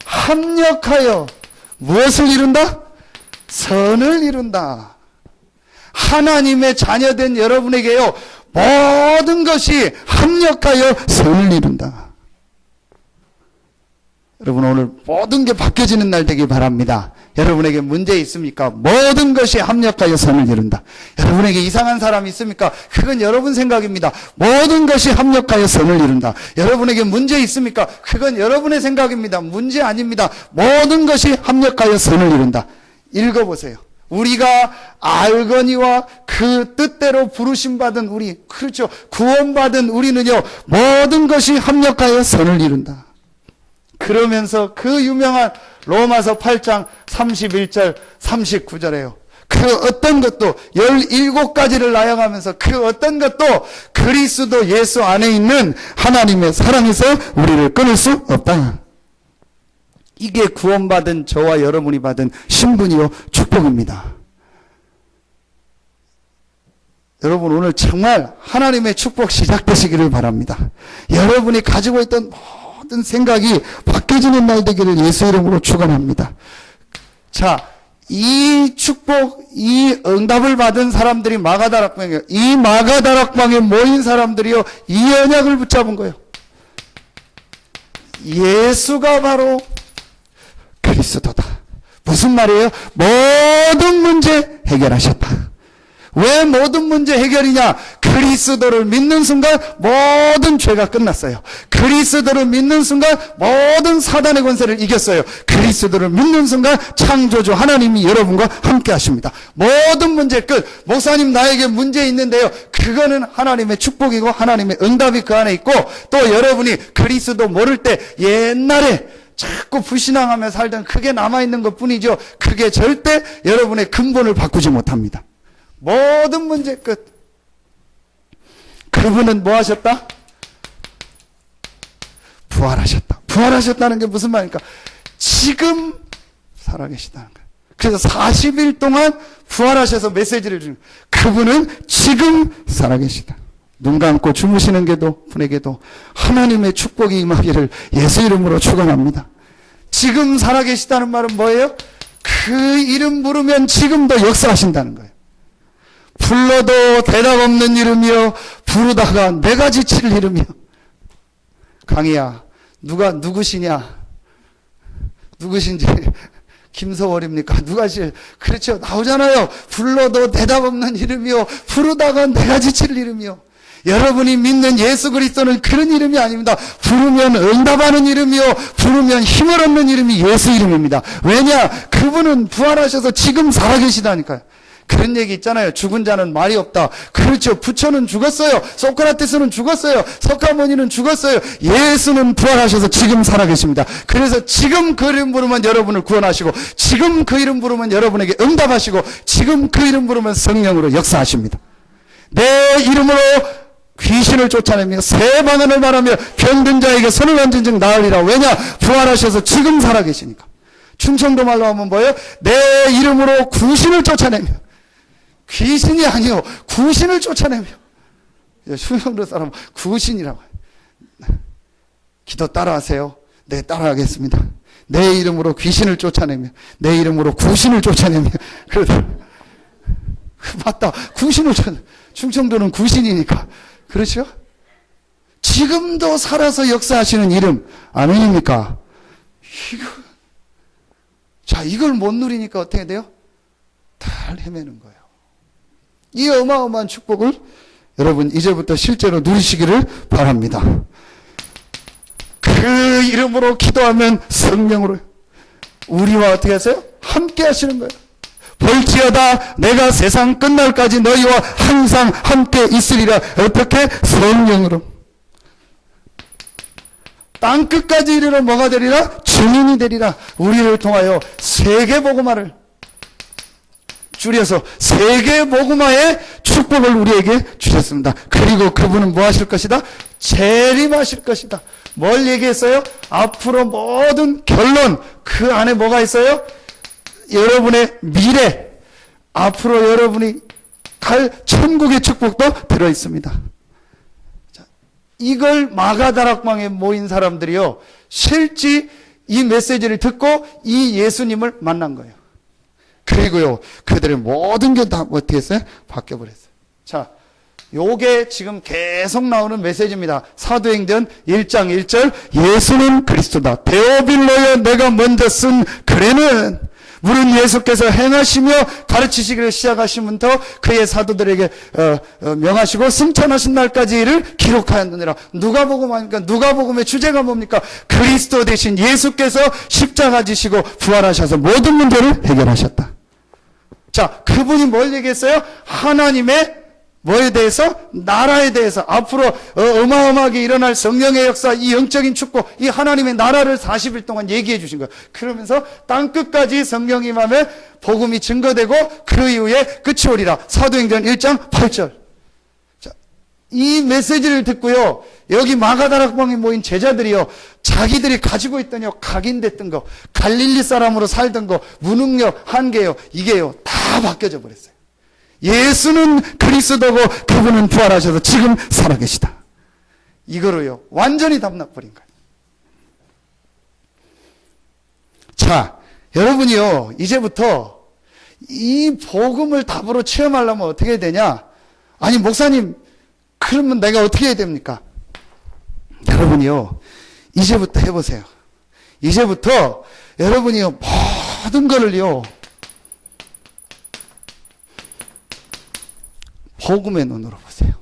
합력하여 무엇을 이룬다? 선을 이룬다. 하나님의 자녀된 여러분에게요, 모든 것이 합력하여 선을 이룬다. 여러분, 오늘 모든 게 바뀌어지는 날 되길 바랍니다. 여러분에게 문제 있습니까? 모든 것이 합력하여 선을 이룬다. 여러분에게 이상한 사람이 있습니까? 그건 여러분 생각입니다. 모든 것이 합력하여 선을 이룬다. 여러분에게 문제 있습니까? 그건 여러분의 생각입니다. 문제 아닙니다. 모든 것이 합력하여 선을 이룬다. 읽어보세요. 우리가 알거니와 그 뜻대로 부르심받은 우리, 그렇죠, 구원받은 우리는요, 모든 것이 합력하여 선을 이룬다. 그러면서 그 유명한 로마서 8장 31절 39절에요. 그 어떤 것도 17가지를 나열하면서 그 어떤 것도 그리스도 예수 안에 있는 하나님의 사랑에서 우리를 끊을 수 없다. 이게 구원받은 저와 여러분이 받은 신분이요 축복입니다. 여러분, 오늘 정말 하나님의 축복 시작되시기를 바랍니다. 여러분이 가지고 있던 모든 생각이 바뀌어지는 날 되기를 예수 이름으로 축원합니다. 자, 이 축복, 이 응답을 받은 사람들이 마가다락방이에요. 이 마가다락방에 모인 사람들이요, 이 언약을 붙잡은 거예요. 예수가 바로 그리스도다. 무슨 말이에요? 모든 문제 해결하셨다. 왜 모든 문제 해결이냐? 그리스도를 믿는 순간 모든 죄가 끝났어요. 그리스도를 믿는 순간 모든 사단의 권세를 이겼어요. 그리스도를 믿는 순간 창조주 하나님이 여러분과 함께 하십니다. 모든 문제 끝. 목사님, 나에게 문제 있는데요, 그거는 하나님의 축복이고 하나님의 응답이 그 안에 있고, 또 여러분이 그리스도 모를 때 옛날에 자꾸 불신앙하며 살던 그게 남아있는 것 뿐이죠. 그게 절대 여러분의 근본을 바꾸지 못합니다. 모든 문제 끝. 그분은 뭐 하셨다? 부활하셨다. 부활하셨다는 게 무슨 말입니까? 지금 살아계시다는 거예요. 그래서 40일 동안 부활하셔서 메시지를 주는 거예요. 그분은 지금 살아계시다. 눈 감고 주무시는 분에게도 하나님의 축복이 임하기를 예수 이름으로 축원합니다. 지금 살아계시다는 말은 뭐예요? 그 이름 부르면 지금도 역사하신다는 거예요. 불러도 대답 없는 이름이요, 부르다가 내가 지칠 이름이요. 강희야, 누구시냐? 누구신지. 김서월입니까? 그렇죠. 나오잖아요. 불러도 대답 없는 이름이요, 부르다가 내가 지칠 이름이요. 여러분이 믿는 예수 그리스도는 그런 이름이 아닙니다. 부르면 응답하는 이름이요, 부르면 힘을 얻는 이름이 예수 이름입니다. 왜냐? 그분은 부활하셔서 지금 살아계시다니까요. 그런 얘기 있잖아요. 죽은 자는 말이 없다. 그렇죠. 부처는 죽었어요. 소크라테스는 죽었어요. 석가모니는 죽었어요. 예수는 부활하셔서 지금 살아계십니다. 그래서 지금 그 이름 부르면 여러분을 구원하시고, 지금 그 이름 부르면 여러분에게 응답하시고, 지금 그 이름 부르면 성령으로 역사하십니다. 내 이름으로 귀신을 쫓아내며 새 방언을 말하며 병든 자에게 손을 얹은 즉 나으리라. 왜냐? 부활하셔서 지금 살아계시니까. 충청도 말로 하면 뭐예요? 내 이름으로 귀신을 쫓아내며, 귀신이 아니요, 구신을 쫓아내며. 충청도 사람 구신이라고 해요. 기도 따라하세요. 네, 따라하겠습니다. 내 이름으로 귀신을 쫓아내며, 내 이름으로 구신을 쫓아내며. 그러다 맞다. 구신을 충청도는 구신이니까. 그렇죠? 지금도 살아서 역사하시는 이름. 아멘입니까? 이걸 못 누리니까 어떻게 돼요? 다 헤매는 거예요. 이 어마어마한 축복을 여러분 이제부터 실제로 누리시기를 바랍니다. 그 이름으로 기도하면 성령으로 우리와 어떻게 하세요? 함께 하시는 거예요. 볼지어다 내가 세상 끝날까지 너희와 항상 함께 있으리라. 어떻게? 성령으로. 땅끝까지 이르러 뭐가 되리라? 증인이 되리라. 우리를 통하여 세계복음화를 줄여서 세계복음화의 축복을 우리에게 주셨습니다. 그리고 그분은 뭐 하실 것이다? 재림하실 것이다. 뭘 얘기했어요? 앞으로 모든 결론, 그 안에 뭐가 있어요? 여러분의 미래, 앞으로 여러분이 갈 천국의 축복도 들어있습니다. 자, 이걸 마가다락방에 모인 사람들이요, 실제 이 메시지를 듣고 이 예수님을 만난 거예요. 그리고요, 그들의 모든 게 다 어떻게 했어요? 바뀌어버렸어요. 자, 요게 지금 계속 나오는 메시지입니다. 사도행전 1장 1절, 예수는 그리스도다. 데오빌로여 내가 먼저 쓴 글에는, 물은 예수께서 행하시며 가르치시기를 시작하시면부터 그의 사도들에게 명하시고 승천하신 날까지 이를 기록하였느니라. 누가복음 아닙니까? 누가복음의 주제가 뭡니까? 그리스도 대신 예수께서 십자가 지시고 부활하셔서 모든 문제를 해결하셨다. 자, 그분이 뭘 얘기했어요? 하나님의 뭐에 대해서? 나라에 대해서. 앞으로 어마어마하게 일어날 성령의 역사, 이 영적인 축복, 이 하나님의 나라를 40일 동안 얘기해 주신 거예요. 그러면서 땅끝까지 성령이 임하며 복음이 증거되고 그 이후에 끝이 오리라. 사도행전 1장 8절. 자, 이 메시지를 듣고요, 여기 마가다락방에 모인 제자들이요, 자기들이 가지고 있던 각인됐던 거, 갈릴리 사람으로 살던 거, 무능력, 한계요, 이게요, 다 바뀌어져 버렸어요. 예수는 그리스도고 그분은 부활하셔서 지금 살아계시다. 이거로요, 완전히 담락버린 거예요. 자, 여러분이요, 이제부터 이 복음을 답으로 체험하려면 어떻게 해야 되냐? 아니, 목사님, 그러면 내가 어떻게 해야 됩니까? 여러분이요, 이제부터 해보세요. 이제부터 여러분이요, 모든 거를요, 복음의 눈으로 보세요.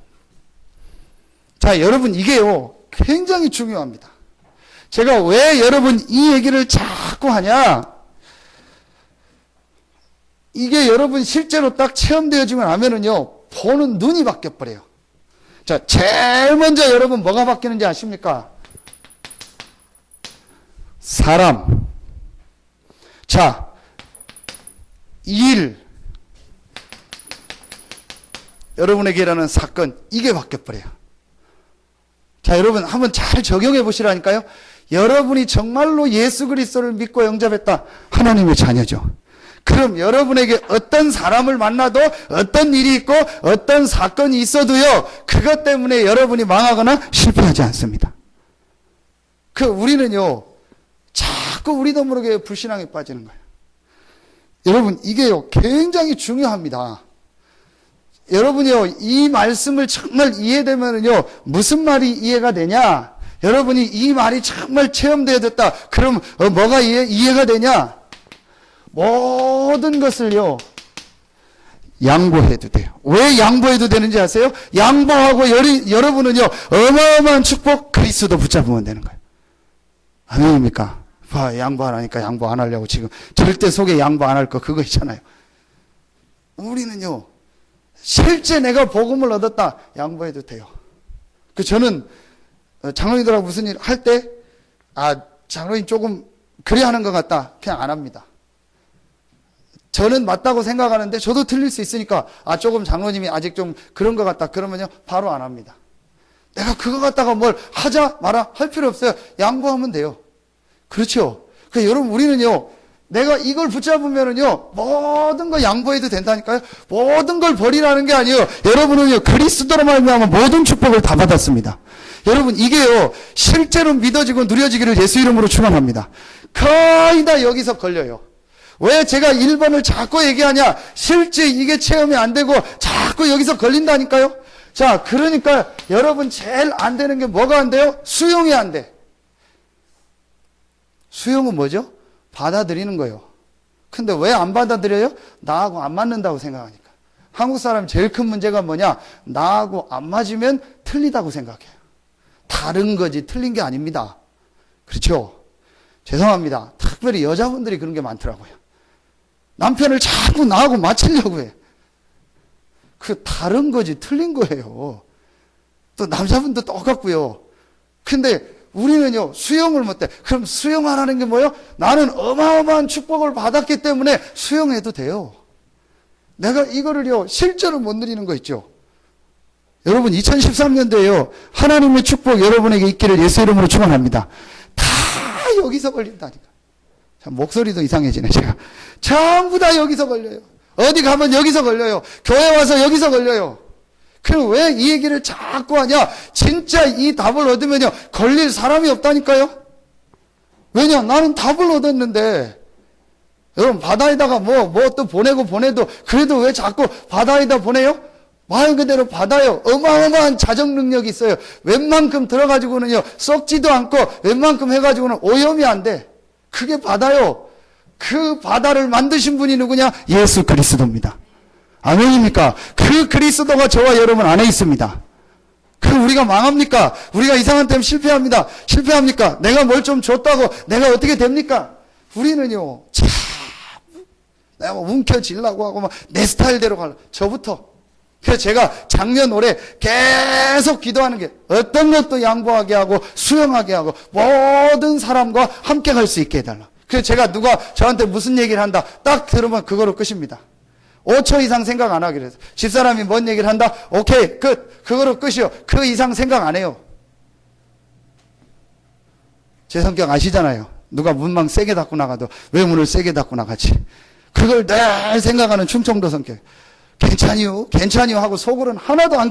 자, 여러분, 이게요, 굉장히 중요합니다. 제가 왜 여러분 이 얘기를 자꾸 하냐? 이게 여러분 실제로 딱 체험되어지고 나면은요, 보는 눈이 바뀌어버려요. 자, 제일 먼저 여러분 뭐가 바뀌는지 아십니까? 사람. 자, 일. 여러분에게 일어나는 사건, 이게 바뀌어버려요. 자, 여러분 한번 잘 적용해 보시라니까요. 여러분이 정말로 예수 그리스도를 믿고 영접했다. 하나님의 자녀죠. 그럼 여러분에게 어떤 사람을 만나도 어떤 일이 있고 어떤 사건이 있어도요, 그것 때문에 여러분이 망하거나 실패하지 않습니다. 우리는요, 자꾸 우리도 모르게 불신앙에 빠지는 거예요. 여러분, 이게요, 굉장히 중요합니다. 여러분이요, 이 말씀을 정말 이해되면은요, 무슨 말이 이해가 되냐? 여러분이 이 말이 정말 체험되어졌다. 그럼 뭐가 이해가 되냐? 모든 것을요, 양보해도 돼요. 왜 양보해도 되는지 아세요? 양보하고 여러분은요, 어마어마한 축복, 그리스도 붙잡으면 되는 거예요. 아멘입니까? 양보 안 하니까 양보 안 하려고 지금 절대 속에 양보 안 할 거 그거 있잖아요. 우리는요, 실제 내가 복음을 얻었다, 양보해도 돼요. 저는 장로님들하고 무슨 일 할 때, 장로님 조금 그래 하는 것 같다, 그냥 안 합니다. 저는 맞다고 생각하는데 저도 틀릴 수 있으니까, 조금 장로님이 아직 좀 그런 것 같다 그러면요, 바로 안 합니다. 내가 그거 갖다가 뭘 하자 마라 할 필요 없어요. 양보하면 돼요. 그렇죠? 여러분, 우리는요, 내가 이걸 붙잡으면은요, 모든 거 양보해도 된다니까요. 모든 걸 버리라는 게 아니에요. 여러분은요, 그리스도로 말미암아 모든 축복을 다 받았습니다. 여러분, 이게요, 실제로 믿어지고 누려지기를 예수 이름으로 축원합니다. 거의 다 여기서 걸려요. 왜 제가 1번을 자꾸 얘기하냐? 실제 이게 체험이 안 되고 자꾸 여기서 걸린다니까요. 자, 그러니까 여러분 제일 안 되는 게 뭐가 안 돼요? 수용이 안 돼. 수용은 뭐죠? 받아들이는 거예요. 근데 왜 안 받아들여요? 나하고 안 맞는다고 생각하니까. 한국 사람 제일 큰 문제가 뭐냐? 나하고 안 맞으면 틀리다고 생각해요. 다른 거지 틀린 게 아닙니다. 그렇죠? 죄송합니다. 특별히 여자분들이 그런 게 많더라고요. 남편을 자꾸 나하고 맞추려고 해. 다른 거지 틀린 거예요. 또 남자분도 똑같고요. 근데 우리는요, 수용을 못해. 그럼 수용하라는 게 뭐예요? 나는 어마어마한 축복을 받았기 때문에 수용해도 돼요. 내가 이거를요, 실제로 못 누리는 거 있죠. 여러분, 2013년도에요, 하나님의 축복 여러분에게 있기를 예수 이름으로 축원합니다. 다 여기서 걸린다니까. 참, 목소리도 이상해지네, 제가. 전부 다 여기서 걸려요. 어디 가면 여기서 걸려요. 교회 와서 여기서 걸려요. 그럼 왜 이 얘기를 자꾸 하냐? 진짜 이 답을 얻으면요, 걸릴 사람이 없다니까요? 왜냐? 나는 답을 얻었는데, 여러분, 바다에다가 뭐 또 보내도, 그래도 왜 자꾸 바다에다 보내요? 말 그대로 바다요. 어마어마한 자정 능력이 있어요. 웬만큼 들어가지고는요, 썩지도 않고, 웬만큼 해가지고는 오염이 안 돼. 그게 바다요. 그 바다를 만드신 분이 누구냐? 예수 그리스도입니다. 아멘입니까? 그 그리스도가 저와 여러분 안에 있습니다. 그럼 우리가 망합니까? 우리가 이상한 때문에 실패합니까? 내가 뭘 좀 줬다고 내가 어떻게 됩니까? 우리는요, 참, 내가 움켜쥐려고 하고 내 스타일대로 가려. 저부터. 그래서 제가 작년 올해 계속 기도하는 게 어떤 것도 양보하게 하고 수용하게 하고 모든 사람과 함께 갈 수 있게 해달라. 그래서 제가 누가 저한테 무슨 얘기를 한다 딱 들으면 그거로 끝입니다. 5초 이상 생각 안 하기로 해서. 집사람이 뭔 얘기를 한다? 오케이, 끝. 그거로 끝이요. 그 이상 생각 안 해요. 제 성격 아시잖아요. 누가 문만 세게 닫고 나가도 왜 문을 세게 닫고 나가지? 그걸 늘 생각하는 충청도 성격. 괜찮이요 하고 속으로는 하나도 안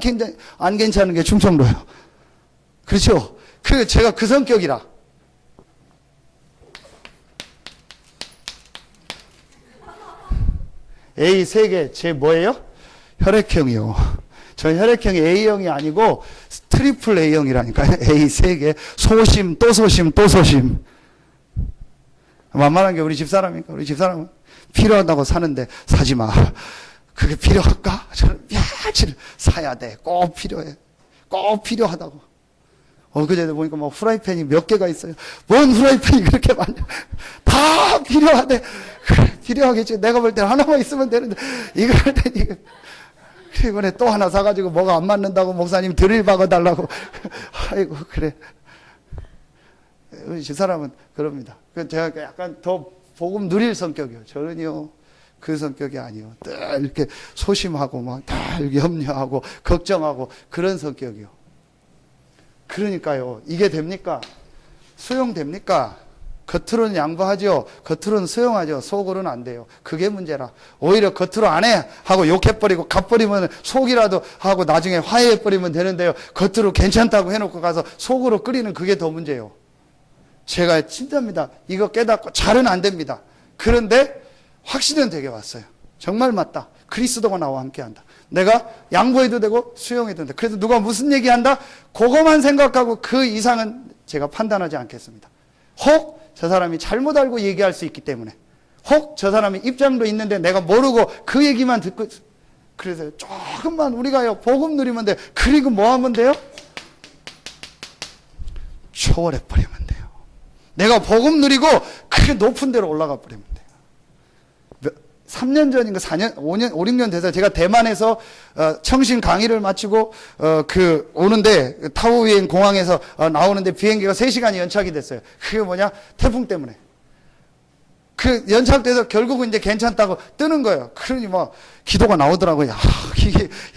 괜찮은 게 충청도예요. 그렇죠? 제가 그 성격이라. A 3개, 제 뭐예요? 혈액형이요. 저 혈액형이 A형이 아니고 트리플 A형이라니까요. A 3개. 소심, 또 소심, 또 소심. 만만한 게 우리 집사람이니까. 우리 집사람은 필요하다고 사는데 사지 마. 그게 필요할까? 저는 며칠 사야 돼. 꼭 필요해. 꼭 필요하다고. 그제도 보니까 뭐 후라이팬이 몇 개가 있어요. 뭔 후라이팬이 그렇게 많냐. 다 필요하대. 필요하겠지. 내가 볼 때는 하나만 있으면 되는데, 이거 할 때, 이번에 또 하나 사가지고 뭐가 안 맞는다고 목사님 드릴 박아달라고. 아이고, 그래. 우리 집사람은 그럽니다. 제가 약간 더 복음 누릴 성격이요. 저는요, 그 성격이 아니요. 늘 이렇게 소심하고, 막 다 이렇게 염려하고, 걱정하고, 그런 성격이요. 그러니까요, 이게 됩니까? 수용됩니까? 겉으로는 양보하죠. 겉으로는 수용하죠. 속으로는 안 돼요. 그게 문제라. 오히려 겉으로 안 해 하고 욕해버리고 갚버리면 속이라도 하고 나중에 화해해버리면 되는데요. 겉으로 괜찮다고 해놓고 가서 속으로 끓이는 그게 더 문제예요. 제가 진짜입니다. 이거 깨닫고 잘은 안 됩니다. 그런데 확신은 되게 왔어요. 정말 맞다. 그리스도가 나와 함께한다. 내가 양보해도 되고 수용해도 된다. 그래서 누가 무슨 얘기한다? 그거만 생각하고 그 이상은 제가 판단하지 않겠습니다. 혹 저 사람이 잘못 알고 얘기할 수 있기 때문에, 혹 저 사람이 입장도 있는데 내가 모르고 그 얘기만 듣고, 그래서 조금만 우리가요 복음 누리면 돼요. 그리고 뭐 하면 돼요? 초월해 버리면 돼요. 내가 복음 누리고 그 높은 데로 올라가 버리면 돼요. 3년 전인가 4년, 5년, 5, 6년 돼서 제가 대만에서 청신 강의를 마치고 오는데 타오유엔 공항에서 나오는데 비행기가 3시간이 연착이 됐어요. 그게 뭐냐? 태풍 때문에. 그 연착돼서 결국은 이제 괜찮다고 뜨는 거예요. 그러니 뭐 기도가 나오더라고요.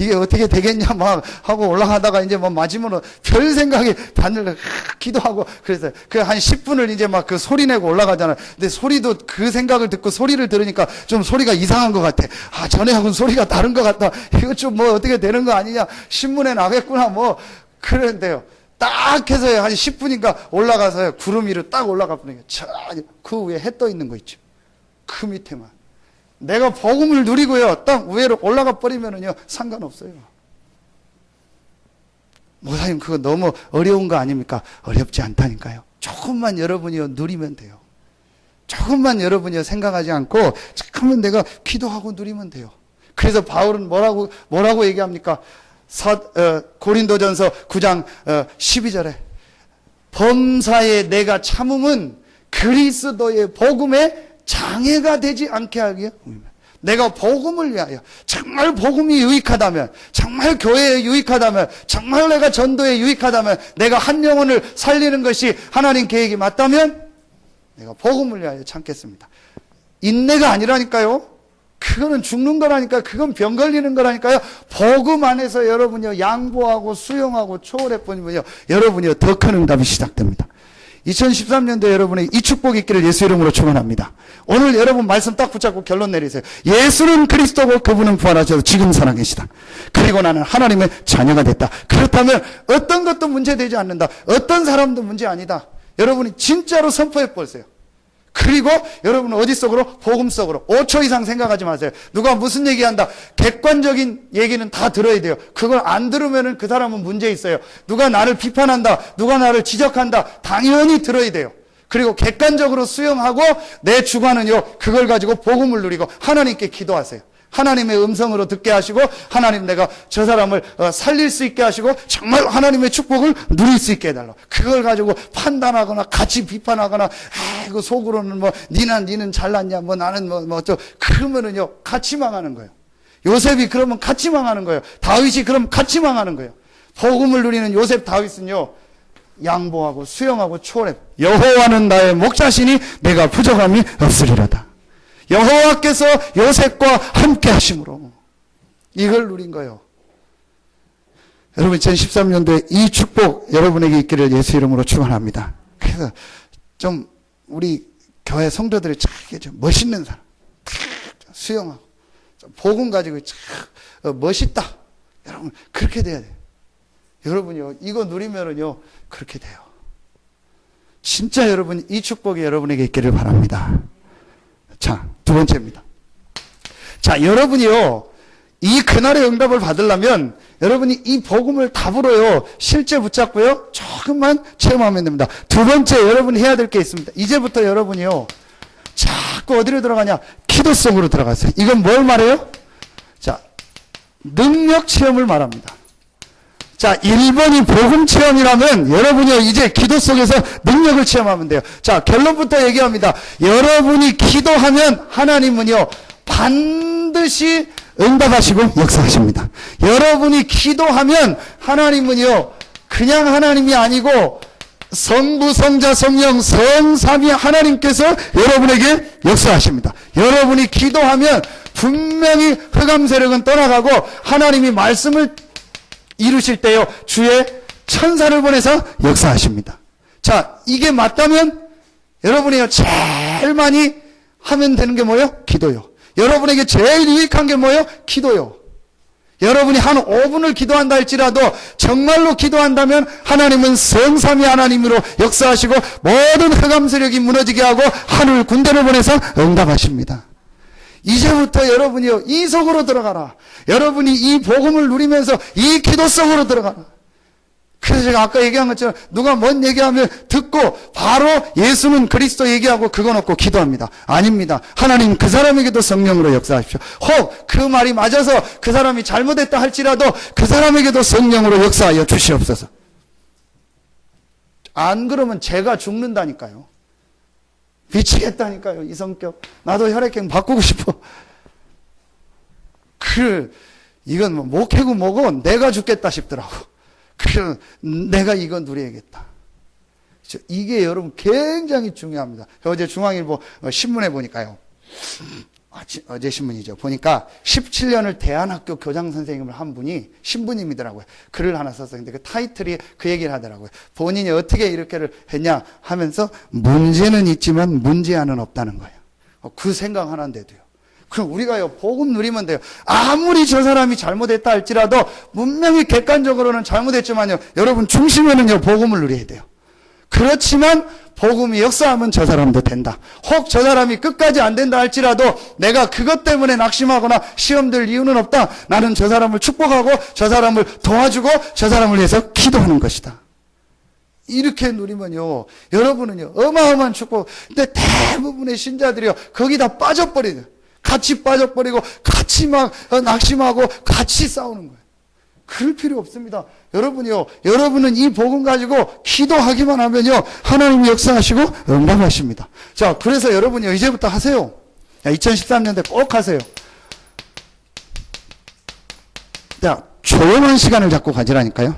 이게 어떻게 되겠냐 막 하고 올라가다가 이제 뭐 맞으면 별 생각이 단을 기도하고 그래서 그 한 10분을 이제 막 그 소리 내고 올라가잖아요. 근데 소리도 그 생각을 듣고 소리를 들으니까 좀 소리가 이상한 것 같아. 전에하고는 소리가 다른 것 같다. 이거 좀 뭐 어떻게 되는 거 아니냐. 신문에 나겠구나 뭐 그랬는데요. 딱 해서 한 10분인가 올라가서요. 구름 위로 딱 올라가 버리니까 그 위에 해 떠 있는 거 있죠. 그 밑에만. 내가 복음을 누리고요. 딱 위로 올라가 버리면은요. 상관없어요. 목사님 그거 너무 어려운 거 아닙니까? 어렵지 않다니까요. 조금만 여러분이요 누리면 돼요. 조금만 여러분이요 생각하지 않고 잠깐만 내가 기도하고 누리면 돼요. 그래서 바울은 뭐라고 얘기합니까? 고린도전서 9장 12절에 범사에 내가 참음은 그리스도의 복음에 장애가 되지 않게 하기요. 내가 복음을 위하여 정말 복음이 유익하다면, 정말 교회에 유익하다면, 정말 내가 전도에 유익하다면, 내가 한 영혼을 살리는 것이 하나님 계획이 맞다면 내가 복음을 위하여 참겠습니다. 인내가 아니라니까요. 그거는 죽는 거라니까. 그건 병 걸리는 거라니까요. 복음 안에서 여러분이요 양보하고 수용하고 초월해 버리면요 여러분이요 더 큰 응답이 시작됩니다. 2013년도에 여러분의 이 축복이 있기를 예수 이름으로 축원합니다. 오늘 여러분 말씀 딱 붙잡고 결론 내리세요. 예수는 그리스도고 그분은 부활하셔서 지금 살아계시다. 그리고 나는 하나님의 자녀가 됐다. 그렇다면 어떤 것도 문제되지 않는다. 어떤 사람도 문제 아니다. 여러분이 진짜로 선포해 보세요. 그리고 여러분은 어디 속으로? 복음 속으로. 5초 이상 생각하지 마세요. 누가 무슨 얘기한다. 객관적인 얘기는 다 들어야 돼요. 그걸 안 들으면 그 사람은 문제 있어요. 누가 나를 비판한다. 누가 나를 지적한다. 당연히 들어야 돼요. 그리고 객관적으로 수용하고 내 주관은요. 그걸 가지고 복음을 누리고 하나님께 기도하세요. 하나님의 음성으로 듣게 하시고 하나님 내가 저 사람을 살릴 수 있게 하시고 정말 하나님의 축복을 누릴 수 있게 해달라고. 그걸 가지고 판단하거나 같이 비판하거나 그 속으로는 뭐 니는 잘났냐 뭐 나는 뭐 그러면은요 같이 망하는 거예요. 요셉이 그러면 같이 망하는 거예요. 다윗이 그럼 같이 망하는 거예요. 복음을 누리는 요셉 다윗은요 양보하고 수용하고 초월해. 여호와는 나의 목자시니 내가 부족함이 없으리로다. 여호와께서 요셉과 함께 하심으로 이걸 누린 거예요. 여러분 2013년도에 이 축복 여러분에게 있기를 예수 이름으로 축원합니다. 그래서 좀 우리 교회 성도들이 좀 멋있는 사람 수용하고 복음 가지고 멋있다. 여러분 그렇게 돼야 돼요. 여러분요 이거 누리면은요 그렇게 돼요. 진짜 여러분 이 축복이 여러분에게 있기를 바랍니다. 자, 두 번째입니다. 자, 여러분이요, 이 그날의 응답을 받으려면 여러분이 이 복음을 답으로요 실제 붙잡고요 조금만 체험하면 됩니다. 두 번째 여러분이 해야 될 게 있습니다. 이제부터 여러분이요 자꾸 어디로 들어가냐? 기도 속으로 들어가세요. 이건 뭘 말해요? 자, 능력 체험을 말합니다. 자, 1번이 복음 체험이라면 여러분이 이제 기도 속에서 능력을 체험하면 돼요. 자, 결론부터 얘기합니다. 여러분이 기도하면 하나님은요 반드시 응답하시고 역사하십니다. 여러분이 기도하면 하나님은요 그냥 하나님이 아니고 성부, 성자, 성령, 성삼위 하나님께서 여러분에게 역사하십니다. 여러분이 기도하면 분명히 흑암 세력은 떠나가고 하나님이 말씀을 이루실 때요 주의 천사를 보내서 역사하십니다. 자, 이게 맞다면 여러분이요 제일 많이 하면 되는 게 뭐예요? 기도요. 여러분에게 제일 유익한 게 뭐예요? 기도요. 여러분이 한 5분을 기도한다 할지라도 정말로 기도한다면 하나님은 성삼위 하나님으로 역사하시고 모든 흑암 세력이 무너지게 하고 하늘 군대를 보내서 응답하십니다. 이제부터 여러분이요 이 속으로 들어가라. 여러분이 이 복음을 누리면서 이 기도 속으로 들어가라. 그래서 제가 아까 얘기한 것처럼 누가 뭔 얘기하면 듣고 바로 예수는 그리스도 얘기하고 그거 놓고 기도합니다. 아닙니다. 하나님 그 사람에게도 성령으로 역사하십시오. 혹 그 말이 맞아서 그 사람이 잘못했다 할지라도 그 사람에게도 성령으로 역사하여 주시옵소서. 안 그러면 제가 죽는다니까요. 미치겠다니까요. 이 성격. 나도 혈액형 바꾸고 싶어. 이건 뭐 목해고 뭐고 내가 죽겠다 싶더라고. 내가 이거 누려야겠다. 이게 여러분 굉장히 중요합니다. 어제 중앙일보 신문에 보니까요. 어제 신문이죠. 보니까 17년을 대안학교 교장 선생님을 한 분이 신부님이더라고요. 글을 하나 썼어요. 근데 그 타이틀이 그 얘기를 하더라고요. 본인이 어떻게 이렇게를 했냐 하면서 문제는 있지만 문제안은 없다는 거예요. 그 생각 하나인데도요. 그럼 우리가요 복음 누리면 돼요. 아무리 저 사람이 잘못했다 할지라도 분명히 객관적으로는 잘못했지만요 여러분 중심에는요 복음을 누려야 돼요. 그렇지만 복음이 역사하면 저 사람도 된다. 혹 저 사람이 끝까지 안 된다 할지라도 내가 그것 때문에 낙심하거나 시험될 이유는 없다. 나는 저 사람을 축복하고 저 사람을 도와주고 저 사람을 위해서 기도하는 것이다. 이렇게 누리면요 여러분은요 어마어마한 축복. 근데 대부분의 신자들이요 거기다 빠져버리죠. 같이 빠져버리고 같이 막 낙심하고 같이 싸우는 거예요. 그럴 필요 없습니다. 여러분이요, 여러분은 이 복음 가지고 기도하기만 하면요 하나님이 역사하시고 응답하십니다. 자, 그래서 여러분이요 이제부터 하세요. 2013년대 꼭 하세요. 자, 조용한 시간을 자꾸 가지라니까요.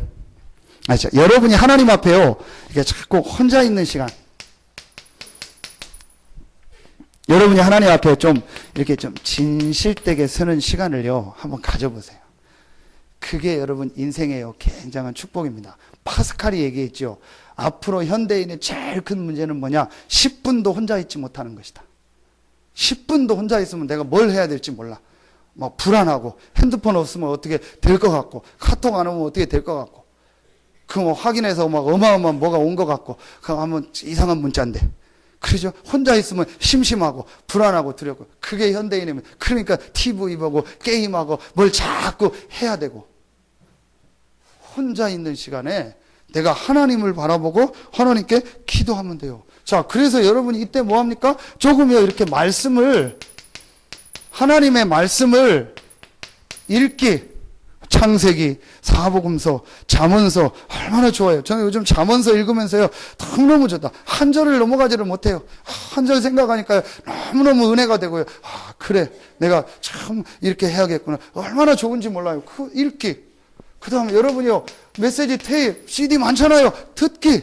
여러분이 하나님 앞에요 이게 자꾸 혼자 있는 시간. 여러분이 하나님 앞에 좀 이렇게 좀 진실되게 서는 시간을요 한번 가져보세요. 그게 여러분 인생에요 굉장한 축복입니다. 파스칼이 얘기했죠. 앞으로 현대인의 제일 큰 문제는 뭐냐? 10분도 혼자 있지 못하는 것이다. 10분도 혼자 있으면 내가 뭘 해야 될지 몰라. 막 불안하고 핸드폰 없으면 어떻게 될 것 같고 카톡 안 오면 어떻게 될 것 같고 그 뭐 확인해서 막 어마어마한 뭐가 온 것 같고 그거 하면 이상한 문자인데 그렇죠? 혼자 있으면 심심하고 불안하고 두렵고 그게 현대인이면 그러니까 TV 보고 게임하고 뭘 자꾸 해야 되고 혼자 있는 시간에 내가 하나님을 바라보고 하나님께 기도하면 돼요. 자, 그래서 여러분이 이때 뭐 합니까? 조금요 이렇게 말씀을 하나님의 말씀을 읽기 창세기, 사복음서, 잠언서 얼마나 좋아요. 저는 요즘 잠언서 읽으면서요 너무너무 좋다. 한 절을 넘어가지를 못해요. 한 절 생각하니까요 너무너무 은혜가 되고요. 그래 내가 참 이렇게 해야겠구나. 얼마나 좋은지 몰라요. 그 읽기. 그 다음에 여러분이요 메시지 테이프, CD 많잖아요. 듣기.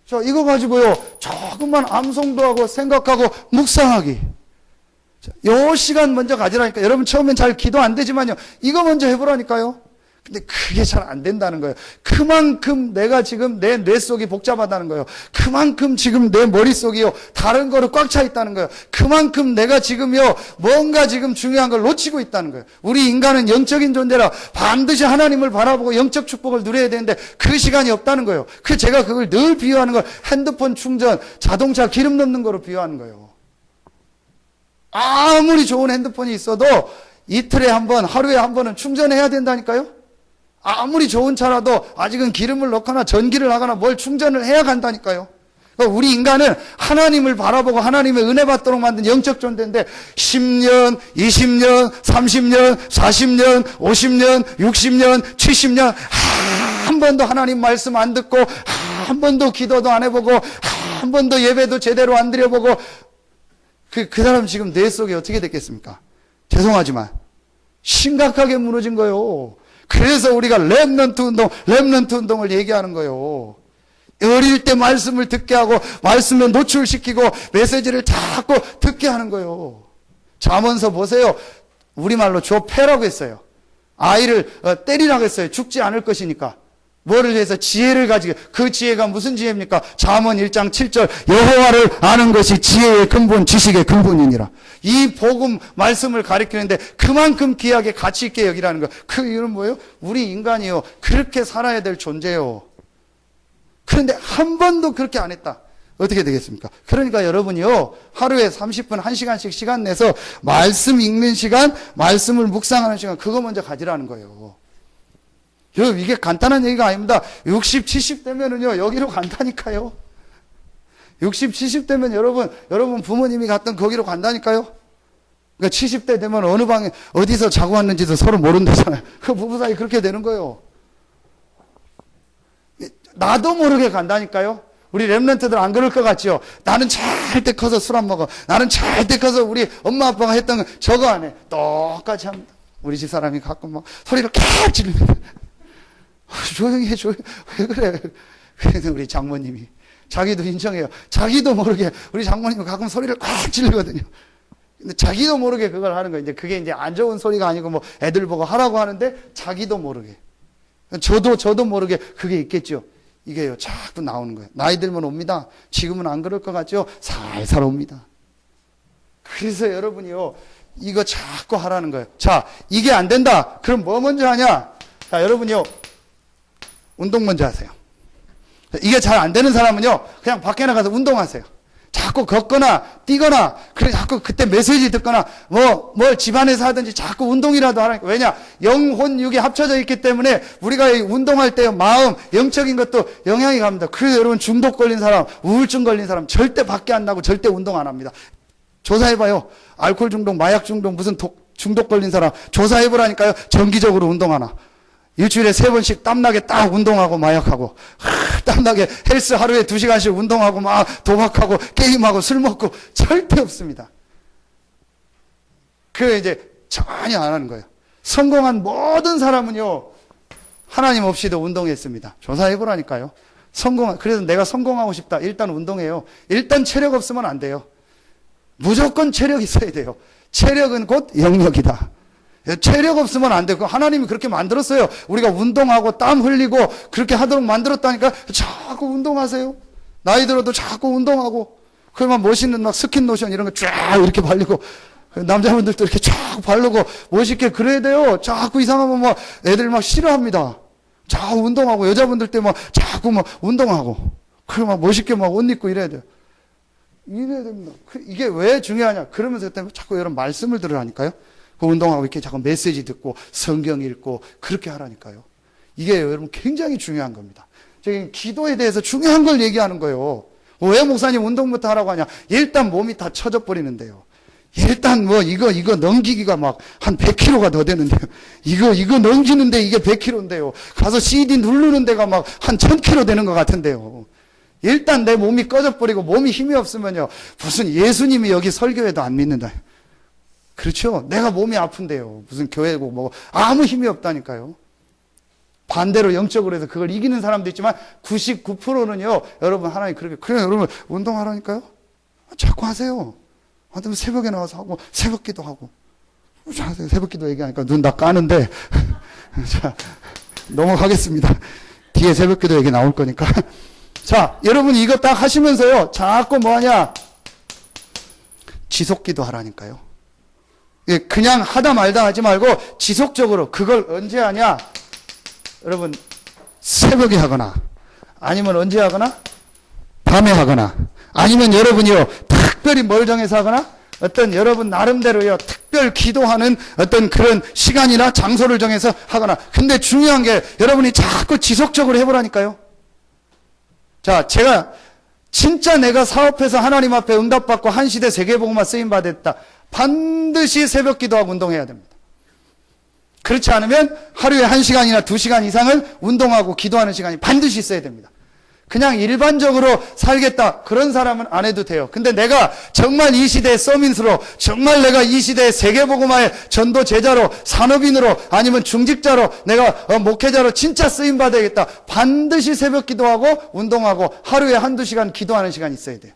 자, 이거 가지고요 조금만 암송도 하고 생각하고 묵상하기. 요 시간 먼저 가지라니까. 여러분 처음엔 잘 기도 안 되지만요 이거 먼저 해보라니까요. 근데 그게 잘 안 된다는 거예요. 그만큼 내가 지금 내 뇌 속이 복잡하다는 거예요. 그만큼 지금 내 머릿속이요 다른 거로 꽉 차 있다는 거예요. 그만큼 내가 지금요 뭔가 지금 중요한 걸 놓치고 있다는 거예요. 우리 인간은 영적인 존재라 반드시 하나님을 바라보고 영적 축복을 누려야 되는데 그 시간이 없다는 거예요. 제가 그걸 늘 비유하는 걸 핸드폰 충전, 자동차 기름 넣는 거로 비유하는 거예요. 아무리 좋은 핸드폰이 있어도 이틀에 한 번, 하루에 한 번은 충전해야 된다니까요. 아무리 좋은 차라도 아직은 기름을 넣거나 전기를 하거나 뭘 충전을 해야 간다니까요. 그러니까 우리 인간은 하나님을 바라보고 하나님의 은혜 받도록 만든 영적 존재인데 10년, 20년, 30년, 40년, 50년, 60년, 70년 한 번도 하나님 말씀 안 듣고 한 번도 기도도 안 해보고 한 번도 예배도 제대로 안 드려보고 그 사람 지금 뇌 속에 어떻게 됐겠습니까? 죄송하지만 심각하게 무너진 거예요. 그래서 우리가 렘넌트 운동을 얘기하는 거예요. 어릴 때 말씀을 듣게 하고 말씀에 노출시키고 메시지를 자꾸 듣게 하는 거예요. 잠언서 보세요. 우리말로 조패라고 했어요. 아이를 때리라고 했어요. 죽지 않을 것이니까. 뭐를 해서 지혜를 가지고, 그 지혜가 무슨 지혜입니까? 잠언 1장 7절 여호와를 아는 것이 지혜의 근본, 지식의 근본이니라. 이 복음 말씀을 가리키는데 그만큼 귀하게 가치 있게 여기라는 거. 그 이유는 뭐예요? 우리 인간이요 그렇게 살아야 될 존재예요. 그런데 한 번도 그렇게 안 했다. 어떻게 되겠습니까? 그러니까 여러분이요 하루에 30분 1시간씩 시간 내서 말씀 읽는 시간, 말씀을 묵상하는 시간, 그거 먼저 가지라는 거예요. 여러분 이게 간단한 얘기가 아닙니다. 60, 70 되면은요 여기로 간다니까요. 60, 70 되면 여러분 부모님이 갔던 거기로 간다니까요. 그러니까 70대 되면 어느 방에 어디서 자고 왔는지도 서로 모른다잖아요. 그 부부 사이 그렇게 되는 거예요. 나도 모르게 간다니까요. 우리 렘넌트들 안 그럴 것 같지요? 나는 절대 커서 술 안 먹어. 나는 절대 커서 우리 엄마 아빠가 했던 거 저거 안 해. 똑같이 합니다. 우리 집사람이 가끔 막 소리를 캬 지르면 조용히 해, 조용히. 왜 그래? 그래서 우리 장모님이 자기도 인정해요. 자기도 모르게 우리 장모님이 가끔 소리를 꽉 지르거든요. 근데 자기도 모르게 그걸 하는 거예요. 이제 그게 이제 안 좋은 소리가 아니고 뭐 애들 보고 하라고 하는데 자기도 모르게. 저도 모르게 그게 있겠죠. 이게요, 자꾸 나오는 거예요. 나이 들면 옵니다. 지금은 안 그럴 것 같죠? 살살 옵니다. 그래서 여러분이요, 이거 자꾸 하라는 거예요. 자, 이게 안 된다. 그럼 뭐 먼저 하냐? 자, 여러분이요, 운동 먼저 하세요. 이게 잘 안 되는 사람은요, 그냥 밖에 나가서 운동하세요. 자꾸 걷거나 뛰거나 그래 자꾸 그때 메시지 듣거나 뭘 집안에서 하든지 자꾸 운동이라도 하라니까. 왜냐? 영혼 육이 합쳐져 있기 때문에 우리가 운동할 때 마음 영적인 것도 영향이 갑니다. 그래서 여러분 중독 걸린 사람, 우울증 걸린 사람 절대 밖에 안 나고 절대 운동 안 합니다. 조사해봐요. 알코올 중독, 마약 중독, 무슨 중독 걸린 사람 조사해보라니까요. 정기적으로 운동하나. 일주일에 3번씩 땀나게 딱 운동하고 마약하고, 땀나게 헬스 하루에 2시간씩 운동하고 막 도박하고 게임하고 술 먹고 절대 없습니다. 그게 이제 전혀 안 하는 거예요. 성공한 모든 사람은요, 하나님 없이도 운동했습니다. 조사해보라니까요. 그래서 내가 성공하고 싶다. 일단 운동해요. 일단 체력 없으면 안 돼요. 무조건 체력 있어야 돼요. 체력은 곧 영역이다. 체력 없으면 안 돼요. 하나님이 그렇게 만들었어요. 우리가 운동하고 땀 흘리고 그렇게 하도록 만들었다니까. 자꾸 운동하세요. 나이 들어도 자꾸 운동하고. 그러면 멋있는 막 스킨 로션 이런 거 쫙 이렇게 바르고, 남자분들도 이렇게 쫙 바르고 멋있게 그래야 돼요. 자꾸 이상하면 막 애들 막 싫어합니다. 자꾸 운동하고, 여자분들 때 막 자꾸 막 운동하고, 그러면 막 멋있게 막 옷 입고 이래야 돼요. 이래야 됩니다. 이게 왜 중요하냐? 그러면서 그때 자꾸 이런 말씀을 들으라니까요. 그 운동하고 이렇게 자꾸 메시지 듣고 성경 읽고 그렇게 하라니까요. 이게 여러분 굉장히 중요한 겁니다. 저기 기도에 대해서 중요한 걸 얘기하는 거예요. 왜 목사님 운동부터 하라고 하냐? 일단 몸이 다 처져 버리는데요. 일단 이거 넘기기가 막 한 100kg가 더 되는데요. 이거 넘기는데 이게 100kg인데요. 가서 CD 누르는 데가 막 한 1000kg 되는 것 같은데요. 일단 내 몸이 꺼져버리고 몸이 힘이 없으면요. 무슨 예수님이 여기 설교해도 안 믿는다. 그렇죠? 내가 몸이 아픈데요. 무슨 교회고 뭐 아무 힘이 없다니까요. 반대로 영적으로 해서 그걸 이기는 사람도 있지만 99%는요. 여러분 하나님 그렇게 그래 여러분 운동하라니까요. 자꾸 하세요. 하여튼 새벽에 나와서 하고 새벽기도 하고. 자, 새벽기도 얘기하니까 눈 다 까는데 자 넘어가겠습니다. 뒤에 새벽기도 얘기 나올 거니까. 자, 여러분 이거 딱 하시면서요. 자꾸 뭐하냐? 지속기도 하라니까요. 그냥 하다 말다 하지 말고 지속적으로 그걸 언제 하냐? 여러분 새벽에 하거나 아니면 언제 하거나 밤에 하거나 아니면 여러분이요 특별히 뭘 정해서 하거나 어떤 여러분 나름대로요, 특별 기도하는 어떤 그런 시간이나 장소를 정해서 하거나. 근데 중요한 게 여러분이 자꾸 지속적으로 해보라니까요. 자, 제가 진짜 내가 사업해서 하나님 앞에 응답받고 한 시대 세계복음화 쓰임받았다. 반드시 새벽 기도하고 운동해야 됩니다. 그렇지 않으면 하루에 1시간이나 2시간 이상은 운동하고 기도하는 시간이 반드시 있어야 됩니다. 그냥 일반적으로 살겠다, 그런 사람은 안 해도 돼요. 근데 내가 정말 이 시대의 서밋으로, 정말 내가 이 시대의 세계복음화의 전도 제자로, 산업인으로, 아니면 중직자로, 내가 목회자로 진짜 쓰임받아야겠다. 반드시 새벽 기도하고 운동하고 하루에 1-2시간 기도하는 시간이 있어야 돼요.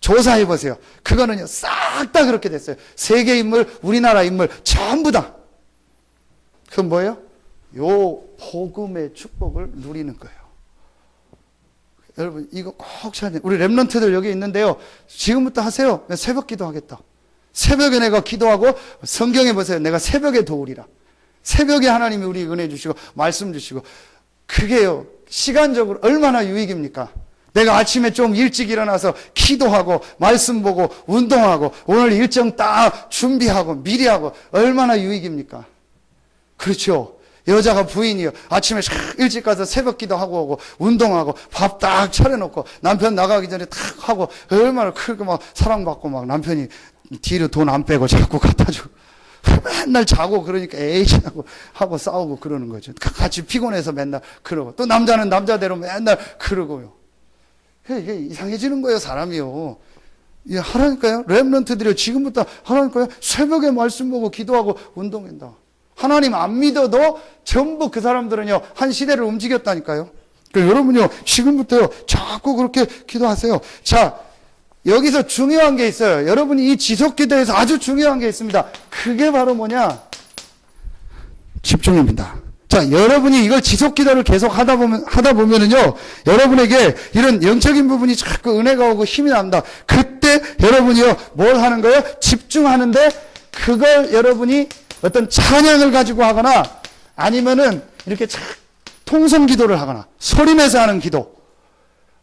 조사해보세요. 그거는요, 싹 다 그렇게 됐어요. 세계 인물, 우리나라 인물 전부 다. 그건 뭐예요? 요 복음의 축복을 누리는 거예요. 여러분, 이거 꼭 찾아야 돼요. 우리 랩런트들 여기 있는데요, 지금부터 하세요. 새벽 기도하겠다. 새벽에 내가 기도하고, 성경에 보세요. 내가 새벽에 도우리라. 새벽에 하나님이 우리 은혜 주시고 말씀 주시고. 그게요, 시간적으로 얼마나 유익입니까? 내가 아침에 좀 일찍 일어나서 기도하고 말씀 보고 운동하고 오늘 일정 딱 준비하고 미리 하고 얼마나 유익입니까? 그렇죠. 여자가 부인이요, 아침에 일찍 가서 새벽 기도하고 오고 운동하고 밥 딱 차려놓고 남편 나가기 전에 탁 하고 얼마나 크게 막 사랑받고, 막 남편이 뒤로 돈 안 빼고 자꾸 갖다 주고 맨날 자고, 그러니까 에이 하고 싸우고 그러는 거죠. 같이 피곤해서 맨날 그러고, 또 남자는 남자대로 맨날 그러고요. 이게 이상해지는 거예요, 사람이요. 예, 하라니까요. 렘넌트들이 지금부터 하라니까요. 새벽에 말씀 보고 기도하고 운동한다. 하나님 안 믿어도 전부 그 사람들은요, 한 시대를 움직였다니까요. 그러니까 여러분요, 지금부터요, 자꾸 그렇게 기도하세요. 자, 여기서 중요한 게 있어요. 여러분이 이 지속 기도에서 아주 중요한 게 있습니다. 그게 바로 뭐냐? 집중입니다. 자, 여러분이 이걸 지속 기도를 계속 하다 보면은요, 여러분에게 이런 영적인 부분이 자꾸 은혜가 오고 힘이 납니다. 그때 여러분이요, 뭘 하는 거예요? 집중하는데, 그걸 여러분이 어떤 찬양을 가지고 하거나, 아니면은 이렇게 통성 기도를 하거나, 소리내서 하는 기도.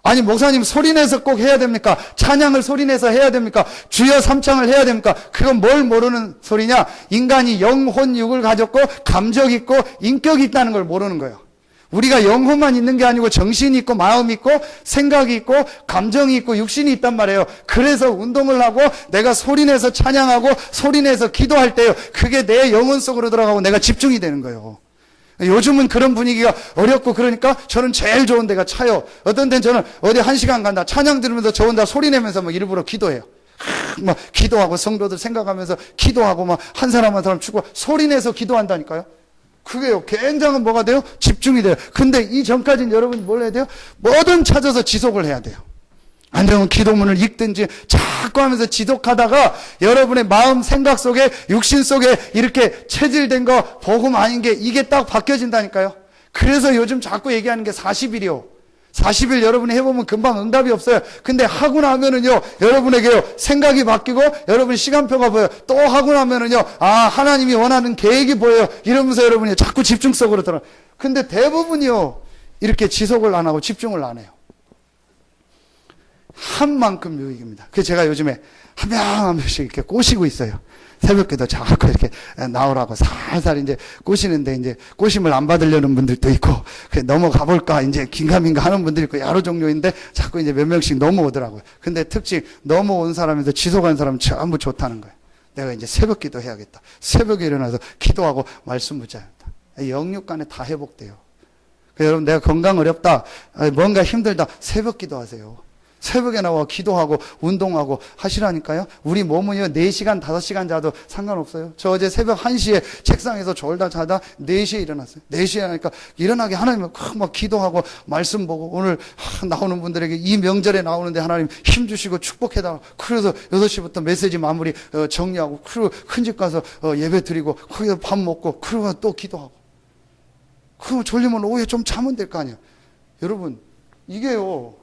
아니, 목사님 소리내서 꼭 해야 됩니까? 찬양을 소리내서 해야 됩니까? 주여 삼창을 해야 됩니까? 그건 뭘 모르는 소리냐? 인간이 영혼 육을 가졌고 감정 있고 인격이 있다는 걸 모르는 거예요. 우리가 영혼만 있는 게 아니고 정신이 있고 마음이 있고 생각이 있고 감정이 있고 육신이 있단 말이에요. 그래서 운동을 하고 내가 소리내서 찬양하고 소리내서 기도할 때요, 그게 내 영혼 속으로 들어가고 내가 집중이 되는 거예요. 요즘은 그런 분위기가 어렵고, 그러니까 저는 제일 좋은 데가 차요. 어떤 데는 저는 어디 1시간 간다, 찬양 들으면서 저 혼자 소리 내면서 막 일부러 기도해요. 막 기도하고 성도들 생각하면서 기도하고 막 한 사람 한 사람 축구 소리 내서 기도한다니까요. 그게요, 굉장히 뭐가 돼요? 집중이 돼요. 근데 이 전까지는 여러분이 뭘 해야 돼요? 뭐든 찾아서 지속을 해야 돼요. 안 되면 기도문을 읽든지 자꾸 하면서 지속하다가 여러분의 마음 생각 속에 육신 속에 이렇게 체질된 거 복음 아닌 게 이게 딱 바뀌어진다니까요. 그래서 요즘 자꾸 얘기하는 게 40일이요. 40일 여러분이 해보면 금방 응답이 없어요. 근데 하고 나면은요, 여러분에게요, 생각이 바뀌고 여러분 시간표가 보여요. 또 하고 나면은요, 아, 하나님이 원하는 계획이 보여요. 이러면서 여러분이 자꾸 집중 속으로 들어요. 근데 대부분이요, 이렇게 지속을 안 하고 집중을 안 해요. 한 만큼 유익입니다. 그래서 제가 요즘에 한 명씩 이렇게 꼬시고 있어요. 새벽기도 자꾸 이렇게 나오라고 살살 이제 꼬시는데, 이제 꼬심을 안 받으려는 분들도 있고, 넘어가 볼까 이제 긴가민가 하는 분들이 있고, 여러 종류인데 자꾸 이제 몇 명씩 넘어오더라고요. 근데 특징, 넘어온 사람에서 지속한 사람은 전부 좋다는 거예요. 내가 이제 새벽기도 해야겠다. 새벽에 일어나서 기도하고 말씀 붙여야겠다. 영육간에 다 회복돼요. 여러분, 내가 건강 어렵다, 뭔가 힘들다, 새벽기도 하세요. 새벽에 나와 기도하고 운동하고 하시라니까요. 우리 몸은요, 4시간 5시간 자도 상관없어요. 저 어제 새벽 1시에 책상에서 졸다 자다 4시에 일어났어요. 4시에 하니까 일어나게 하나님 막 기도하고 말씀 보고, 오늘 나오는 분들에게 이 명절에 나오는데 하나님 힘 주시고 축복해달라고. 그래서 6시부터 메시지 마무리 정리하고, 그리고 큰 집 가서 예배 드리고, 거기서 밥 먹고, 그리고 또 기도하고. 그럼 졸리면 오후에 좀 자면 될 거 아니에요. 여러분, 이게요,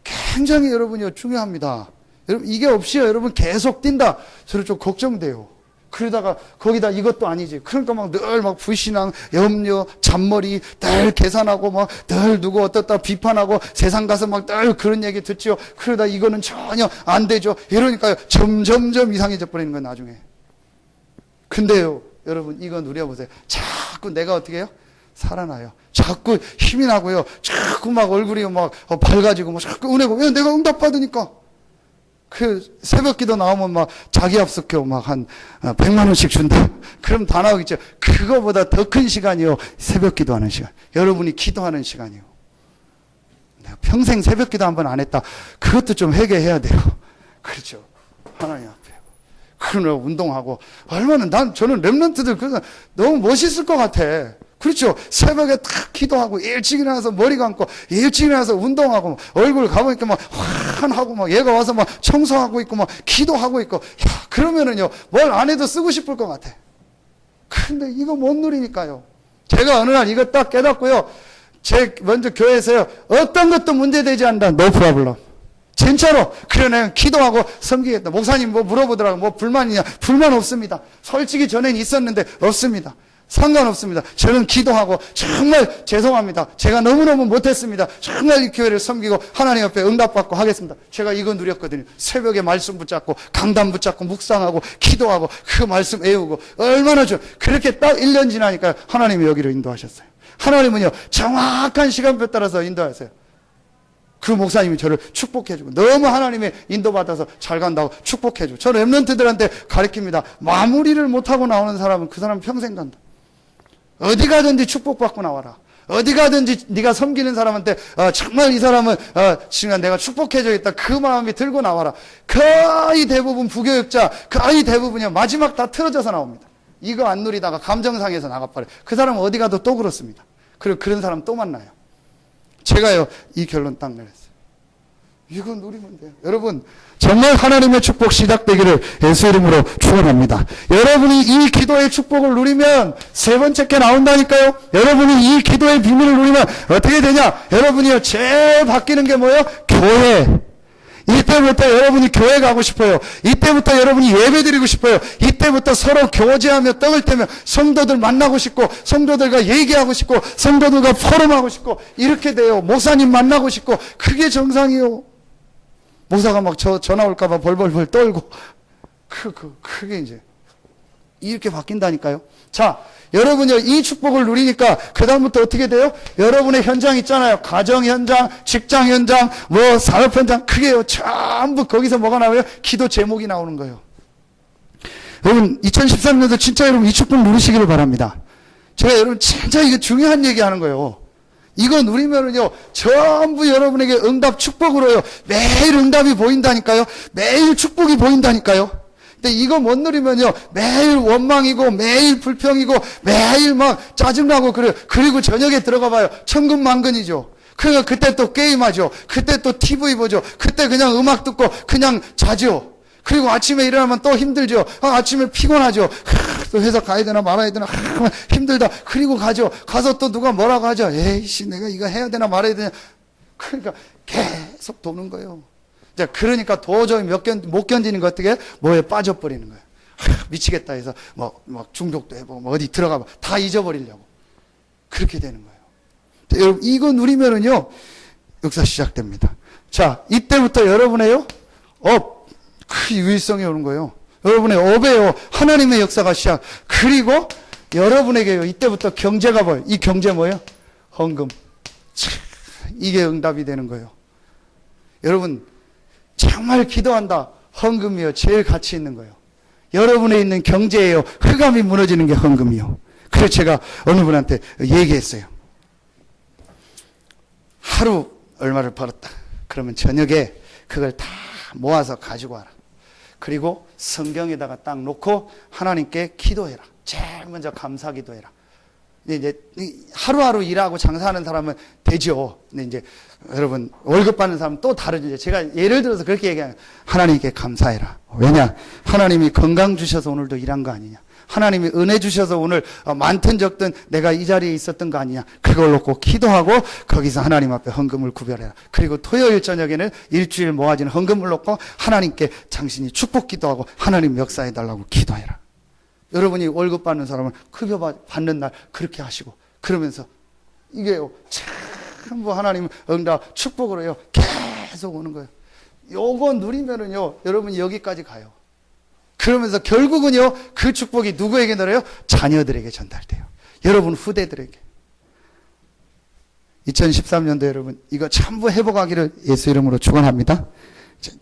굉장히 여러분이 중요합니다. 여러분, 이게 없이요, 여러분 계속 뛴다. 저는 좀 걱정돼요. 그러다가 거기다 이것도 아니지. 그러니까 막 늘 막 불신앙, 염려, 잔머리 늘 계산하고 막 늘 누구 어떻다 비판하고 세상 가서 막 늘 그런 얘기 듣죠. 그러다 이거는 전혀 안 되죠. 이러니까요. 점점점 이상해져 버리는 거예요, 나중에. 근데요, 여러분 이거 누려보세요. 자꾸 내가 어떻게 해요? 살아나요. 자꾸 힘이 나고요. 자꾸 막 얼굴이 막 밝아지고 막 자꾸 은혜고. 왜? 내가 응답받으니까. 그 새벽 기도 나오면 막 자기 합숙교 막 한 100만 원씩 준다. 그럼 다 나오겠죠. 그거보다 더 큰 시간이요. 새벽 기도하는 시간. 여러분이 기도하는 시간이요. 내가 평생 새벽 기도 한 번 안 했다. 그것도 좀 회개해야 돼요. 그렇죠. 하나님 앞에. 그러나 운동하고 얼마나 저는 렘넌트들 너무 멋있을 것 같아. 그렇죠. 새벽에 탁 기도하고 일찍 일어나서 머리 감고 일찍 일어나서 운동하고 얼굴 가보니까 막 환하고 막 얘가 와서 막 청소하고 있고 막 기도하고 있고 야 그러면은요 뭘 안 해도 쓰고 싶을 것 같아. 근데 이거 못 누리니까요. 제가 어느 날 이거 딱 깨닫고요. 먼저 교회에서요 어떤 것도 문제되지 않는다. No problem. 진짜로 그래 내가 기도하고 섬기겠다. 목사님 뭐 물어보더라고. 뭐 불만이냐. 불만 없습니다. 솔직히 전엔 있었는데 없습니다. 상관없습니다. 저는 기도하고 정말 죄송합니다. 제가 너무너무 못했습니다. 정말 이 교회를 섬기고 하나님 앞에 응답받고 하겠습니다. 제가 이거 누렸거든요. 새벽에 말씀 붙잡고 강단 붙잡고 묵상하고 기도하고 그 말씀 외우고 얼마나 그렇게 딱 1년 지나니까 하나님이 여기로 인도하셨어요. 하나님은요 정확한 시간표 따라서 인도하세요. 그 목사님이 저를 축복해주고 너무 하나님의 인도받아서 잘 간다고 축복해주고 저는 렘넌트들한테 가르칩니다. 마무리를 못하고 나오는 사람은 그 사람은 평생 간다. 어디 가든지 축복받고 나와라. 어디 가든지 네가 섬기는 사람한테 정말 이 사람은 지금 내가 축복해줘야겠다. 그 마음이 들고 나와라. 거의 대부분 부교육자 거의 대부분이요 마지막 다 틀어져서 나옵니다. 이거 안 누리다가 감정상해서 나가버려요. 그 사람은 어디 가도 또 그렇습니다. 그리고 그런 사람 또 만나요. 제가요 이 결론 딱 내렸어요. 이거 누리면 돼요. 여러분 정말 하나님의 축복 시작되기를 예수 이름으로 축원합니다. 여러분이 이 기도의 축복을 누리면 세 번째 게 나온다니까요. 여러분이 이 기도의 비밀을 누리면 어떻게 되냐. 여러분이요 제일 바뀌는 게 뭐예요? 교회. 이때부터 여러분이 교회 가고 싶어요. 이때부터 여러분이 예배 드리고 싶어요. 이때부터 서로 교제하며 떡을 떼며 성도들 만나고 싶고 성도들과 얘기하고 싶고 성도들과 포럼하고 싶고 이렇게 돼요. 목사님 만나고 싶고 그게 정상이요. 목사가 막 전화 올까봐 벌벌벌 떨고 그게 이제 이렇게 바뀐다니까요. 자, 여러분요 이 축복을 누리니까 그 다음부터 어떻게 돼요? 여러분의 현장 있잖아요. 가정 현장, 직장 현장, 뭐 사업 현장 그게요 전부 거기서 뭐가 나와요? 기도 제목이 나오는 거예요. 여러분 2013년도 진짜 여러분 이 축복 누리시기를 바랍니다. 제가 여러분 진짜 이게 중요한 얘기하는 거예요. 이거 누리면은요 전부 여러분에게 응답 축복으로요 매일 응답이 보인다니까요. 매일 축복이 보인다니까요. 근데 이거 못 누리면요 매일 원망이고 매일 불평이고 매일 막 짜증나고 그래요. 그리고 저녁에 들어가 봐요 천근만근이죠. 그러니까 그때 또 게임하죠. 그때 또 TV 보죠. 그때 그냥 음악 듣고 그냥 자죠. 그리고 아침에 일어나면 또 힘들죠. 아침에 피곤하죠. 또 회사 가야 되나 말아야 되나 힘들다. 그리고 가죠. 가서 또 누가 뭐라고 하죠. 에이씨 내가 이거 해야 되나 말아야 되나. 그러니까 계속 도는 거예요. 자, 그러니까 도저히 못 견디는 거 어떻게 뭐에 빠져버리는 거예요. 미치겠다 해서 뭐 중독도 해보고 뭐 어디 들어가고 다 잊어버리려고 그렇게 되는 거예요. 여러분 이거 누리면은요 역사 시작됩니다. 자, 이때부터 여러분의요 그 유일성이 오는 거예요. 여러분의 업에요 하나님의 역사가 시작. 그리고 여러분에게요 이때부터 경제가 보여요. 이 경제 뭐예요? 헌금. 이게 응답이 되는 거예요. 여러분 정말 기도한다. 헌금이요 제일 가치 있는 거예요. 여러분에 있는 경제예요 흑암이 무너지는 게 헌금이요. 그래서 제가 어느 분한테 얘기했어요. 하루 얼마를 벌었다. 그러면 저녁에 그걸 다 모아서 가지고 와라. 그리고 성경에다가 딱 놓고 하나님께 기도해라. 제일 먼저 감사 기도해라. 이제 하루하루 일하고 장사하는 사람은 되죠. 근데 이제 여러분 월급 받는 사람은 또 다르죠. 제가 예를 들어서 그렇게 얘기해요. 하나님께 감사해라. 왜냐? 하나님이 건강 주셔서 오늘도 일한 거 아니냐. 하나님이 은혜 주셔서 오늘 많든 적든 내가 이 자리에 있었던 거 아니냐. 그걸 놓고 기도하고 거기서 하나님 앞에 헌금을 구별해라. 그리고 토요일 저녁에는 일주일 모아진 헌금을 놓고 하나님께 당신이 축복 기도하고 하나님 역사해달라고 기도해라. 여러분이 월급 받는 사람은 급여 받는 날 그렇게 하시고, 그러면서 이게요, 전부 하나님 응답, 축복으로요, 계속 오는 거예요. 요거 누리면은요, 여러분이 여기까지 가요. 그러면서 결국은요, 그 축복이 누구에게 내려요? 자녀들에게 전달돼요. 여러분 후대들에게. 2013년도 여러분, 이거 전부 회복하기를 예수 이름으로 축원합니다.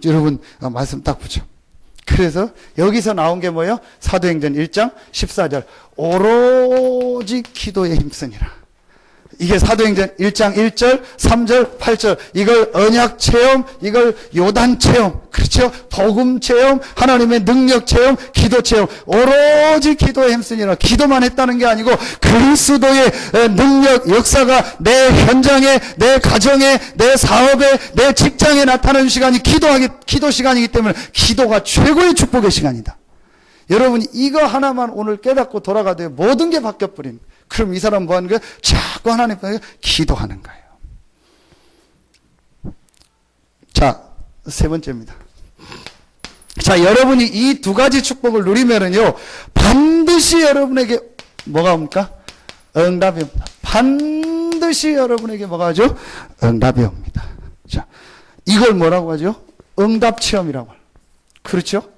여러분, 말씀 딱 보죠. 그래서 여기서 나온 게 뭐예요? 사도행전 1장 14절. 오로지 기도에 힘쓰니라. 이게 사도행전 1장 1절, 3절, 8절. 이걸 언약 체험, 이걸 요단 체험. 그렇죠? 복음 체험, 하나님의 능력 체험, 기도 체험. 오로지 기도에 힘쓰니라. 기도만 했다는 게 아니고 그리스도의 능력, 역사가 내 현장에, 내 가정에, 내 사업에, 내 직장에 나타나는 시간이 기도 시간이기 때문에 기도가 최고의 축복의 시간이다. 여러분이 이거 하나만 오늘 깨닫고 돌아가도 모든 게 바뀌어버린. 그럼 이 사람 뭐 하는 거예요? 자꾸 하나님 앞에 기도하는 거예요. 자, 세 번째입니다. 자, 여러분이 이 두 가지 축복을 누리면은요, 반드시 여러분에게 뭐가 옵니까? 응답이 옵니다. 반드시 여러분에게 뭐가 오죠? 응답이 옵니다. 자, 이걸 뭐라고 하죠? 응답 체험이라고 해요. 그렇죠?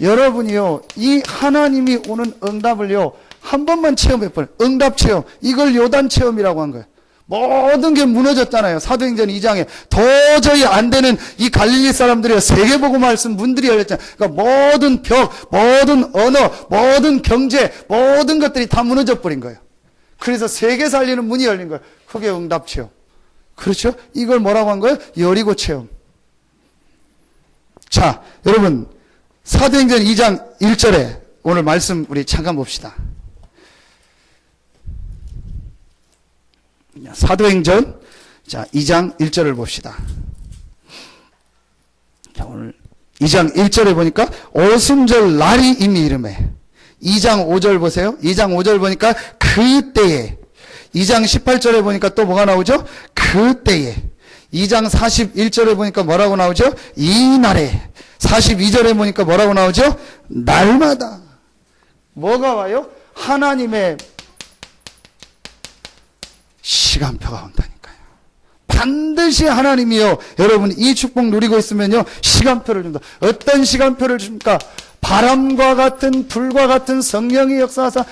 여러분이요, 이 하나님이 오는 응답을요, 한 번만 체험해버려요. 응답 체험. 이걸 요단 체험이라고 한 거예요. 모든 게 무너졌잖아요. 사도행전 2장에. 도저히 안 되는 이 갈릴리 사람들이요, 세계복음 말씀 문들이 열렸잖아요. 그러니까 모든 벽, 모든 언어, 모든 경제, 모든 것들이 다 무너져 버린 거예요. 그래서 세계 살리는 문이 열린 거예요. 그게 응답 체험. 그렇죠? 이걸 뭐라고 한 거예요? 여리고 체험. 자, 여러분, 사도행전 2장 1절에 오늘 말씀 우리 잠깐 봅시다. 사도행전 2장 1절을 봅시다. 자, 오늘 2장 1절에 보니까 오순절 날이 이미 이름에 2장 5절 보세요. 2장 5절 보니까 그때에 2장 18절에 보니까 또 뭐가 나오죠? 그때에 2장 41절에 보니까 뭐라고 나오죠? 이날에 42절에 보니까 뭐라고 나오죠? 날마다 뭐가 와요? 하나님의 시간표가 온다니까요. 반드시 하나님이요, 여러분 이 축복 누리고 있으면요, 시간표를 준다. 어떤 시간표를 줍니까? 바람과 같은 불과 같은 성령이 역사하사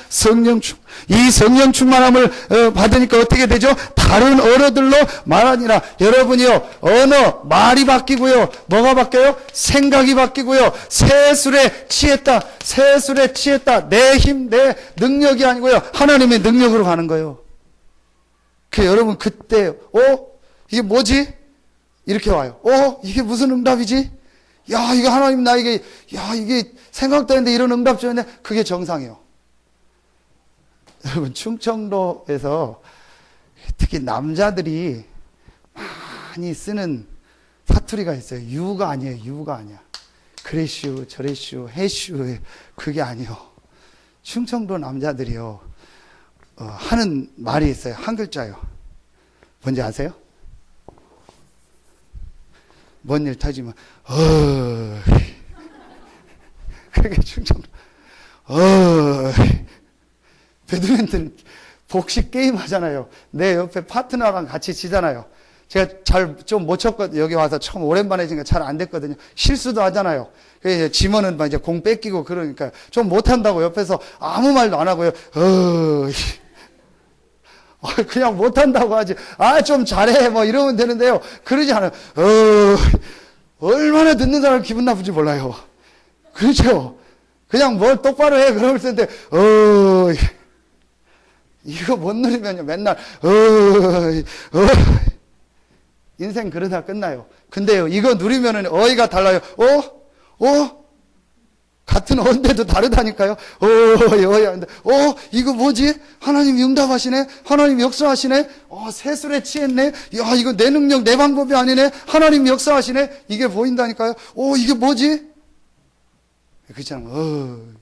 이 성령 충만함을 받으니까 어떻게 되죠? 다른 언어들로 말하니라. 여러분이요, 언어 말이 바뀌고요, 뭐가 바뀌어요? 생각이 바뀌고요. 새술에 취했다, 새술에 취했다. 내 힘, 내 능력이 아니고요, 하나님의 능력으로 가는 거예요. 그 여러분 그때 이게 뭐지? 이렇게 와요. 이게 무슨 응답이지? 야, 이거 하나님 나에게, 야, 이게 생각도 했는데 이런 응답 주는데, 그게 정상이에요. 여러분, 충청도에서 특히 남자들이 많이 쓰는 사투리가 있어요. 유가 아니에요. 유가 아니야. 그래슈, 저래슈, 해슈, 그게 아니에요. 충청도 남자들이요, 하는 말이 있어요. 한 글자요. 뭔지 아세요? 뭔 일 터지면 그렇게 충청도 배드민턴 복식 게임 하잖아요. 내 옆에 파트너랑 같이 치잖아요. 제가 잘 좀 못 쳤거든요. 여기 와서 처음 오랜만에 치니까 잘 안 됐거든요. 실수도 하잖아요. 그래서 지면은 이제 공 뺏기고 그러니까 좀 못한다고 옆에서 아무 말도 안 하고요. 그냥 못한다고 하지. 좀 잘해. 뭐 이러면 되는데요. 그러지 않아요. 얼마나 듣는 사람 기분 나쁜지 몰라요. 그렇죠? 그냥 뭘 똑바로 해. 그럴 텐데, 이거 못 누리면요. 맨날, 인생 그러다 끝나요. 근데요, 이거 누리면은 어이가 달라요. 같은 언데도 다르다니까요. 이거 뭐지? 하나님 응답하시네? 하나님 역사하시네? 세술에 취했네? 야, 이거 내 능력, 내 방법이 아니네? 하나님 역사하시네? 이게 보인다니까요. 이게 뭐지? 그렇잖아요.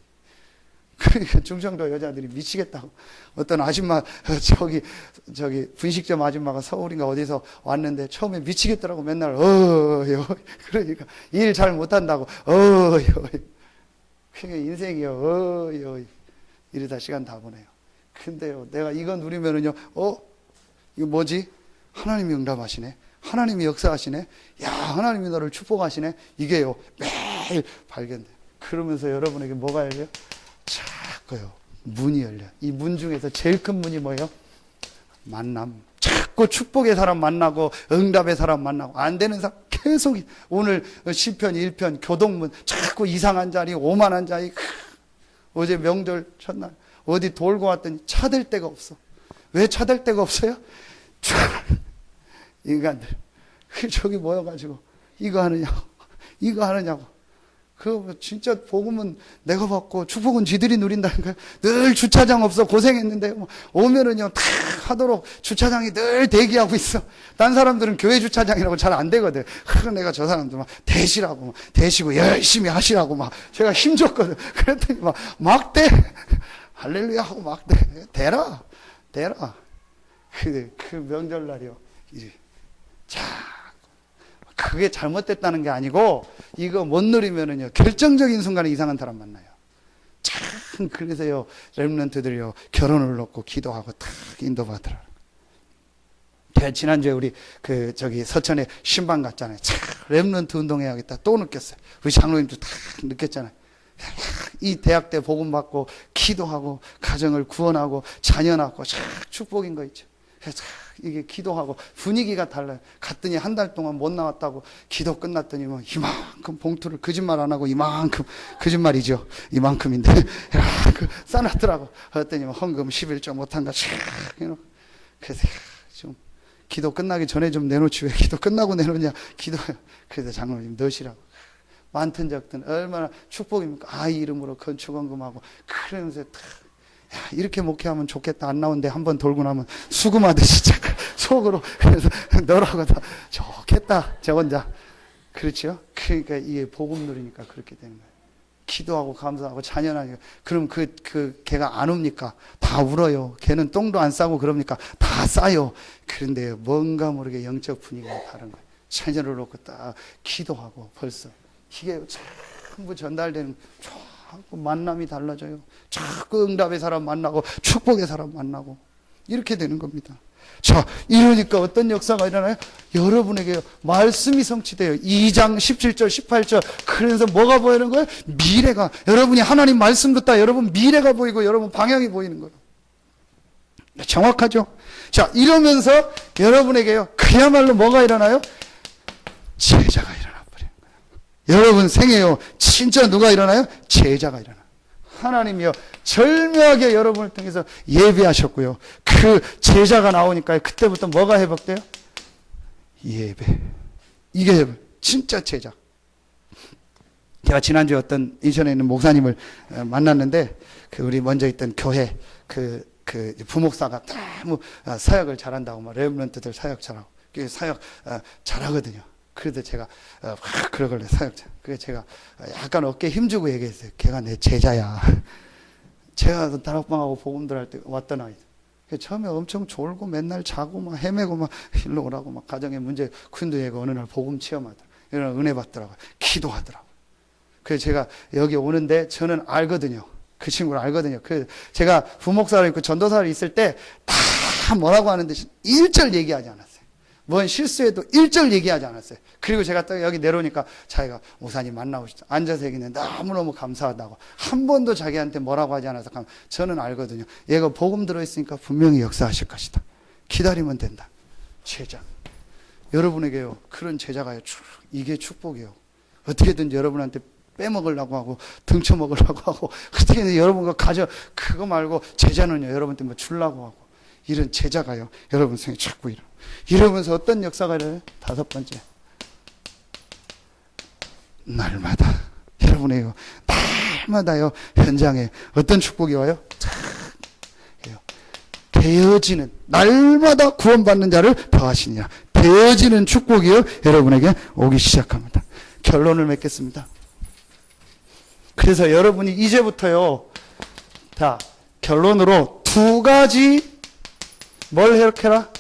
그러니까 충청도 여자들이 미치겠다고. 어떤 아줌마, 저기, 분식점 아줌마가 서울인가 어디서 왔는데 처음에 미치겠더라고. 맨날, 그러니까 일 잘 못한다고, 그게 인생이요. 이러다 시간 다 보내요. 근데요, 내가 이거 누리면은요, 이거 뭐지? 하나님이 응답하시네. 하나님이 역사하시네. 야, 하나님이 너를 축복하시네. 이게요, 매일 발견돼요. 그러면서 여러분에게 뭐가 열려요? 자꾸요, 문이 열려요. 이 문 중에서 제일 큰 문이 뭐예요? 만남. 자꾸 축복의 사람 만나고 응답의 사람 만나고 안 되는 사람 계속. 오늘 시편 1편 교동문 자꾸 이상한 자리, 오만한 자리. 어제 명절 첫날 어디 돌고 왔더니 차댈 데가 없어. 왜 차댈 데가 없어요? 인간들 저기 모여가지고 이거 하느냐고. 그 진짜 복음은 내가 받고 축복은 지들이 누린다니까요. 늘 주차장 없어 고생했는데 오면은요 다 하도록 주차장이 늘 대기하고 있어. 딴 사람들은 교회 주차장이라고 잘 안 되거든. 그래서 내가 저 사람들 막 대시라고 대시고 열심히 하시라고 막 제가 힘줬거든. 그랬더니 막 대. 할렐루야 하고 막 대라. 그 명절날이요. 자, 그게 잘못됐다는 게 아니고 이거 못 누리면은요 결정적인 순간에 이상한 사람 만나요. 참 그래서요 렘넌트들이요 결혼을 놓고 기도하고 탁 인도받으라. 지난주에 우리 서천에 신방 갔잖아요. 참 렘넌트 운동해야겠다 또 느꼈어요. 우리 장로님도 다 느꼈잖아요. 이 대학 때 복음 받고 기도하고 가정을 구원하고 자녀 낳고 참 축복인 거 있죠. 그래서 이게 기도하고 분위기가 달라요. 갔더니 한 달 동안 못 나왔다고 기도 끝났더니 이만큼 봉투를 거짓말 안 하고 이만큼 거짓말이죠. 이만큼인데 싸놨더라고. 그랬더니 헌금 11조 못한가 해놓고. 그래서 좀 기도 끝나기 전에 좀 내놓지 왜 기도 끝나고 내놓냐. 그래서 장로님 넣으시라고. 많든 적든 얼마나 축복입니까? 아이 이름으로 건축원금하고 그러면서 이렇게 목회하면 좋겠다. 안 나오는데 한번 돌고 나면 수금하듯이 속으로 그래서 너라고 다 좋겠다. 저 혼자. 그렇죠? 그러니까 이게 복음 누리니까 그렇게 되는 거예요. 기도하고 감사하고 자녀나니까. 그럼 걔가 안 옵니까? 다 울어요. 걔는 똥도 안 싸고 그럽니까? 다 싸요. 그런데 뭔가 모르게 영적 분위기가 다른 거예요. 자녀를 놓고 딱 기도하고 벌써 이게 전부 전달되는 자꾸 만남이 달라져요. 자꾸 응답의 사람 만나고 축복의 사람 만나고 이렇게 되는 겁니다. 자, 이러니까 어떤 역사가 일어나요? 여러분에게 말씀이 성취돼요. 2장 17절 18절. 그래서 뭐가 보이는 거예요? 미래가. 여러분이 하나님 말씀 듣다 여러분 미래가 보이고 여러분 방향이 보이는 거예요. 정확하죠? 자, 이러면서 여러분에게요 그야말로 뭐가 일어나요? 제자가 일어나 버리는 거예요. 여러분 생애요 진짜 누가 일어나요? 제자가 일어나요. 하나님이요 절묘하게 여러분을 통해서 예배하셨고요. 그 제자가 나오니까 그때부터 뭐가 회복돼요? 예배. 이게 진짜 제자. 제가 지난주에 어떤 인천에 있는 목사님을 만났는데 우리 먼저 있던 교회 부목사가 너무 사역을 잘한다고 막 렘넌트들 사역 잘하고 사역 잘하거든요. 그래도 제가 그러길래 사역자. 그래서 제가 약간 어깨에 힘주고 얘기했어요. 걔가 내 제자야. 제가 다락방하고 복음들 할 때 왔던 아이들. 처음에 엄청 졸고 맨날 자고 막 헤매고 막 일로 오라고 막 가정에 문제 큰도 얘가 어느 날 복음 체험하더라고요. 이런 은혜 받더라고요. 기도하더라고요. 그래서 제가 여기 오는데 저는 알거든요. 그 친구를 알거든요. 그 제가 부목사로 있고 전도사로 있을 때 다 뭐라고 하는데 1절 얘기하지 않았어요. 뭔 실수해도 1절 얘기하지 않았어요. 그리고 제가 또 여기 내려오니까 자기가 목사님 만나고 싶다. 앉아서 얘기했는데 너무너무 감사하다고. 한 번도 자기한테 뭐라고 하지 않아서 저는 알거든요. 얘가 복음 들어있으니까 분명히 역사하실 것이다. 기다리면 된다. 제자. 여러분에게요. 그런 제자가요. 이게 축복이에요. 어떻게든지 여러분한테 빼먹으려고 하고 등쳐먹으려고 하고 어떻게든 여러분과 그거 말고 제자는요. 여러분한테 뭐 주려고 하고 이런 제자가요. 여러분 생에 자꾸 이러면서 어떤 역사가 일어나요? 5번째. 날마다 여러분의요. 날마다요. 현장에 어떤 축복이 와요? 되어지는 날마다 구원받는 자를 더하시냐. 되어지는 축복이요. 여러분에게 오기 시작합니다. 결론을 맺겠습니다. 그래서 여러분이 이제부터요. 자, 결론으로 2가지 뭘 회복해라?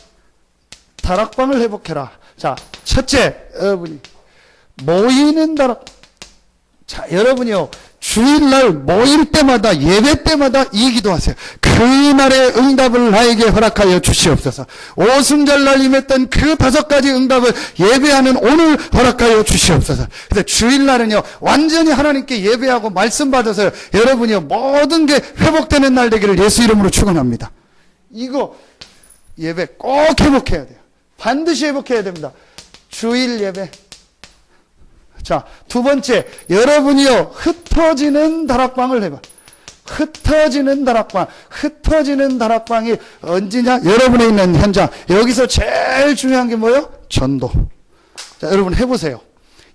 다락방을 회복해라. 자, 첫째, 여러분이 모이는 다락. 자, 여러분이요. 주일날 모일 때마다 예배 때마다 이 기도하세요. 그날의 응답을 나에게 허락하여 주시옵소서. 오순절날 임했던 그 5가지 응답을 예배하는 오늘 허락하여 주시옵소서. 그래서 주일날은요 완전히 하나님께 예배하고 말씀 받아서요 여러분이요 모든 게 회복되는 날 되기를 예수 이름으로 축원합니다. 이거 예배 꼭 회복해야 돼요. 반드시 회복해야 됩니다. 주일 예배. 자, 두 번째, 여러분이요 흩어지는 다락방을 해봐. 흩어지는 다락방. 흩어지는 다락방이 언제냐? 여러분에 있는 현장. 여기서 제일 중요한 게 뭐예요? 전도. 자, 여러분 해보세요.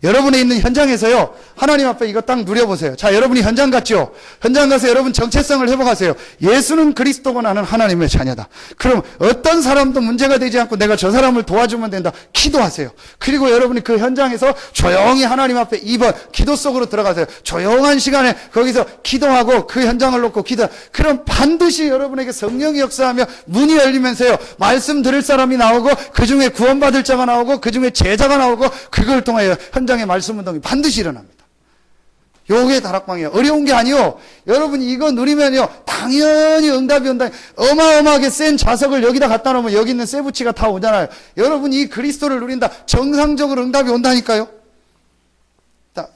여러분에 있는 현장에서요 하나님 앞에 이거 딱 누려보세요. 자, 여러분이 현장 갔죠? 현장 가서 여러분 정체성을 회복하세요. 예수는 그리스도고 나는 하나님의 자녀다. 그럼 어떤 사람도 문제가 되지 않고 내가 저 사람을 도와주면 된다. 기도하세요. 그리고 여러분이 그 현장에서 조용히 하나님 앞에 2번 기도 속으로 들어가세요. 조용한 시간에 거기서 기도하고 그 현장을 놓고 기도. 그럼 반드시 여러분에게 성령이 역사하며 문이 열리면서요 말씀 들을 사람이 나오고 그 중에 구원받을 자가 나오고 그 중에 제자가 나오고 그걸 통하여 현장의 말씀 운동이 반드시 일어납니다. 요게 다락방이에요. 어려운 게 아니요. 여러분이 이거 누리면요 당연히 응답이 온다. 어마어마하게 센 자석을 여기다 갖다 놓으면 여기 있는 세부치가 다 오잖아요. 여러분이 이 그리스도를 누린다. 정상적으로 응답이 온다니까요.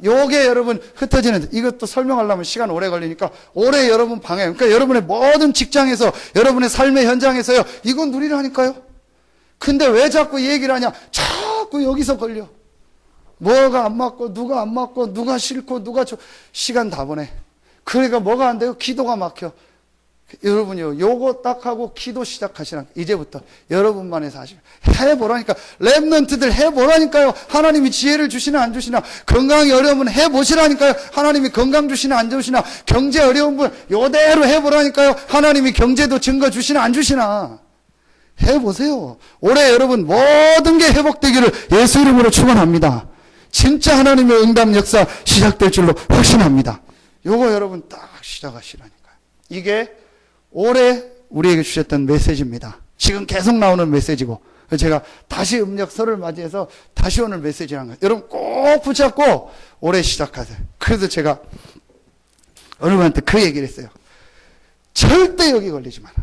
요게 여러분 흩어지는, 이것도 설명하려면 시간 오래 걸리니까 올해 여러분 방에, 그러니까 여러분의 모든 직장에서 여러분의 삶의 현장에서요 이건 누리라니까요. 근데 왜 자꾸 얘기를 하냐? 자꾸 여기서 걸려. 뭐가 안 맞고 누가 안 맞고 누가 싫고 누가 시간 다 보내. 그러니까 뭐가 안 돼요? 기도가 막혀. 여러분요 요거 딱 하고 기도 시작하시라. 이제부터 여러분만 해서 하시면 해보라니까. 랩런트들 해보라니까요. 하나님이 지혜를 주시나 안 주시나. 건강이 어려운 분 해보시라니까요. 하나님이 건강 주시나 안 주시나. 경제 어려운 분 요대로 해보라니까요. 하나님이 경제도 증거 주시나 안 주시나. 해보세요. 올해 여러분 모든 게 회복되기를 예수 이름으로 축원합니다. 진짜 하나님의 응답 역사 시작될 줄로 확신합니다. 요거 여러분 딱 시작하시라니까요. 이게 올해 우리에게 주셨던 메시지입니다. 지금 계속 나오는 메시지고, 제가 다시 음력설을 맞이해서 다시 오늘 메시지라는 거예요. 여러분 꼭 붙잡고 올해 시작하세요. 그래서 제가 여러분한테 그 얘기를 했어요. 절대 여기 걸리지 마라.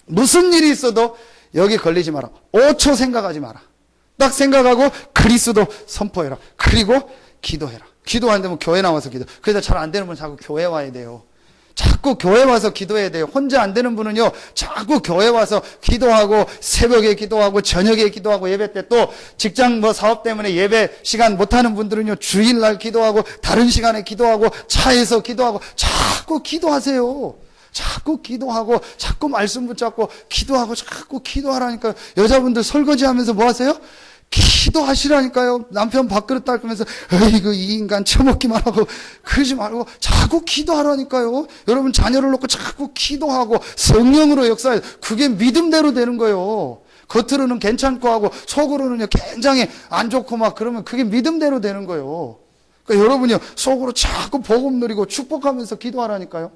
무슨 일이 있어도 여기 걸리지 마라. 5초 생각하지 마라. 딱 생각하고 그리스도 선포해라. 그리고 기도해라. 기도 안 되면 교회 나와서 기도. 그래서 잘 안 되는 분은 자꾸 교회 와야 돼요. 자꾸 교회 와서 기도해야 돼요. 혼자 안 되는 분은요 자꾸 교회 와서 기도하고 새벽에 기도하고 저녁에 기도하고 예배 때, 또 직장 뭐 사업 때문에 예배 시간 못하는 분들은요 주일날 기도하고 다른 시간에 기도하고 차에서 기도하고. 자꾸 기도하세요. 자꾸 기도하고 자꾸 말씀 붙잡고 기도하고 자꾸 기도하라니까요. 여자분들 설거지하면서 뭐 하세요? 기도하시라니까요. 남편 밥그릇 닦으면서 어이구 이 인간 처먹기만 하고 그러지 말고 자꾸 기도하라니까요. 여러분 자녀를 놓고 자꾸 기도하고 성령으로 역사해. 그게 믿음대로 되는 거예요. 겉으로는 괜찮고 하고 속으로는요 굉장히 안 좋고 막 그러면 그게 믿음대로 되는 거예요. 그러니까 여러분이요 속으로 자꾸 복음 누리고 축복하면서 기도하라니까요.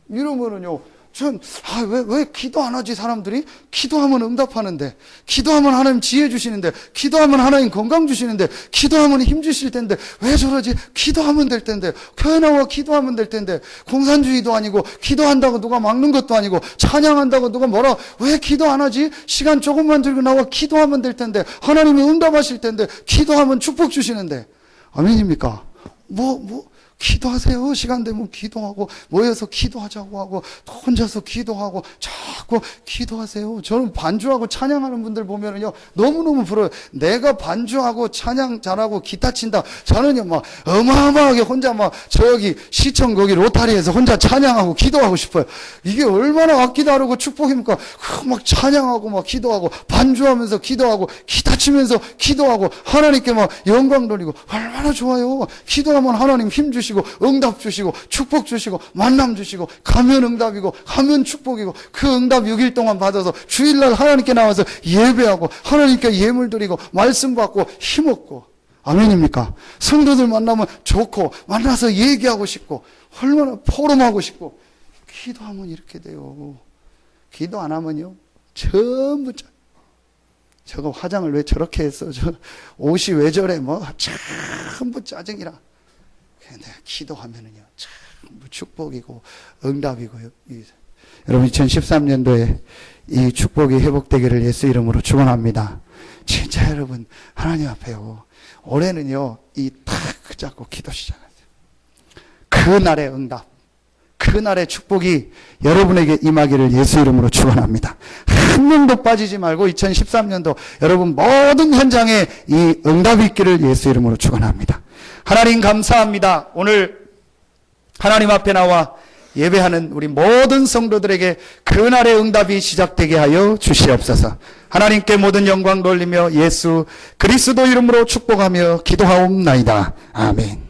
이러면은요, 왜 기도 안 하지, 사람들이? 기도하면 응답하는데, 기도하면 하나님 지혜 주시는데, 기도하면 하나님 건강 주시는데, 기도하면 힘 주실 텐데, 왜 저러지? 기도하면 될 텐데, 교회 나와 기도하면 될 텐데, 공산주의도 아니고, 기도한다고 누가 막는 것도 아니고, 찬양한다고 누가 뭐라, 왜 기도 안 하지? 시간 조금만 들고 나와 기도하면 될 텐데, 하나님이 응답하실 텐데, 기도하면 축복 주시는데, 아멘입니까? 기도하세요. 시간 되면 기도하고 모여서 기도하자고 하고 혼자서 기도하고 자꾸 기도하세요. 저는 반주하고 찬양하는 분들 보면은요 너무너무 부러워요. 내가 반주하고 찬양 잘하고 기타 친다. 저는요 막 어마어마하게 혼자 막 저기 시청 거기 로타리에서 혼자 찬양하고 기도하고 싶어요. 이게 얼마나 악기 다르고 축복입니까? 막 찬양하고 막 기도하고 반주하면서 기도하고 기타 치면서 기도하고 하나님께 막 영광 돌리고 얼마나 좋아요. 기도하면 하나님 힘 주시고 응답 주시고 축복 주시고 만남 주시고 가면 응답이고 가면 축복이고 그 응답 6일 동안 받아서 주일날 하나님께 나와서 예배하고 하나님께 예물 드리고 말씀 받고 힘없고. 아멘입니까? 성도들 만나면 좋고 만나서 얘기하고 싶고 얼마나 포럼하고 싶고. 기도하면 이렇게 돼요. 기도 안 하면요 전부 저거 화장을 왜 저렇게 했어? 저 옷이 왜 저래? 뭐 전부 짜증이라. 근데 기도하면은요, 참 축복이고 응답이고요. 여러분 2013년도에 이 축복이 회복되기를 예수 이름으로 축원합니다. 진짜 여러분 하나님 앞에요. 올해는요 이 탁 잡고 기도 시작하세요. 그날의 응답, 그날의 축복이 여러분에게 임하기를 예수 이름으로 축원합니다. 한 명도 빠지지 말고 2013년도 여러분 모든 현장에 이 응답이 있기를 예수 이름으로 축원합니다. 하나님 감사합니다. 오늘 하나님 앞에 나와 예배하는 우리 모든 성도들에게 그날의 응답이 시작되게 하여 주시옵소서. 하나님께 모든 영광 돌리며 예수 그리스도 이름으로 축복하며 기도하옵나이다. 아멘.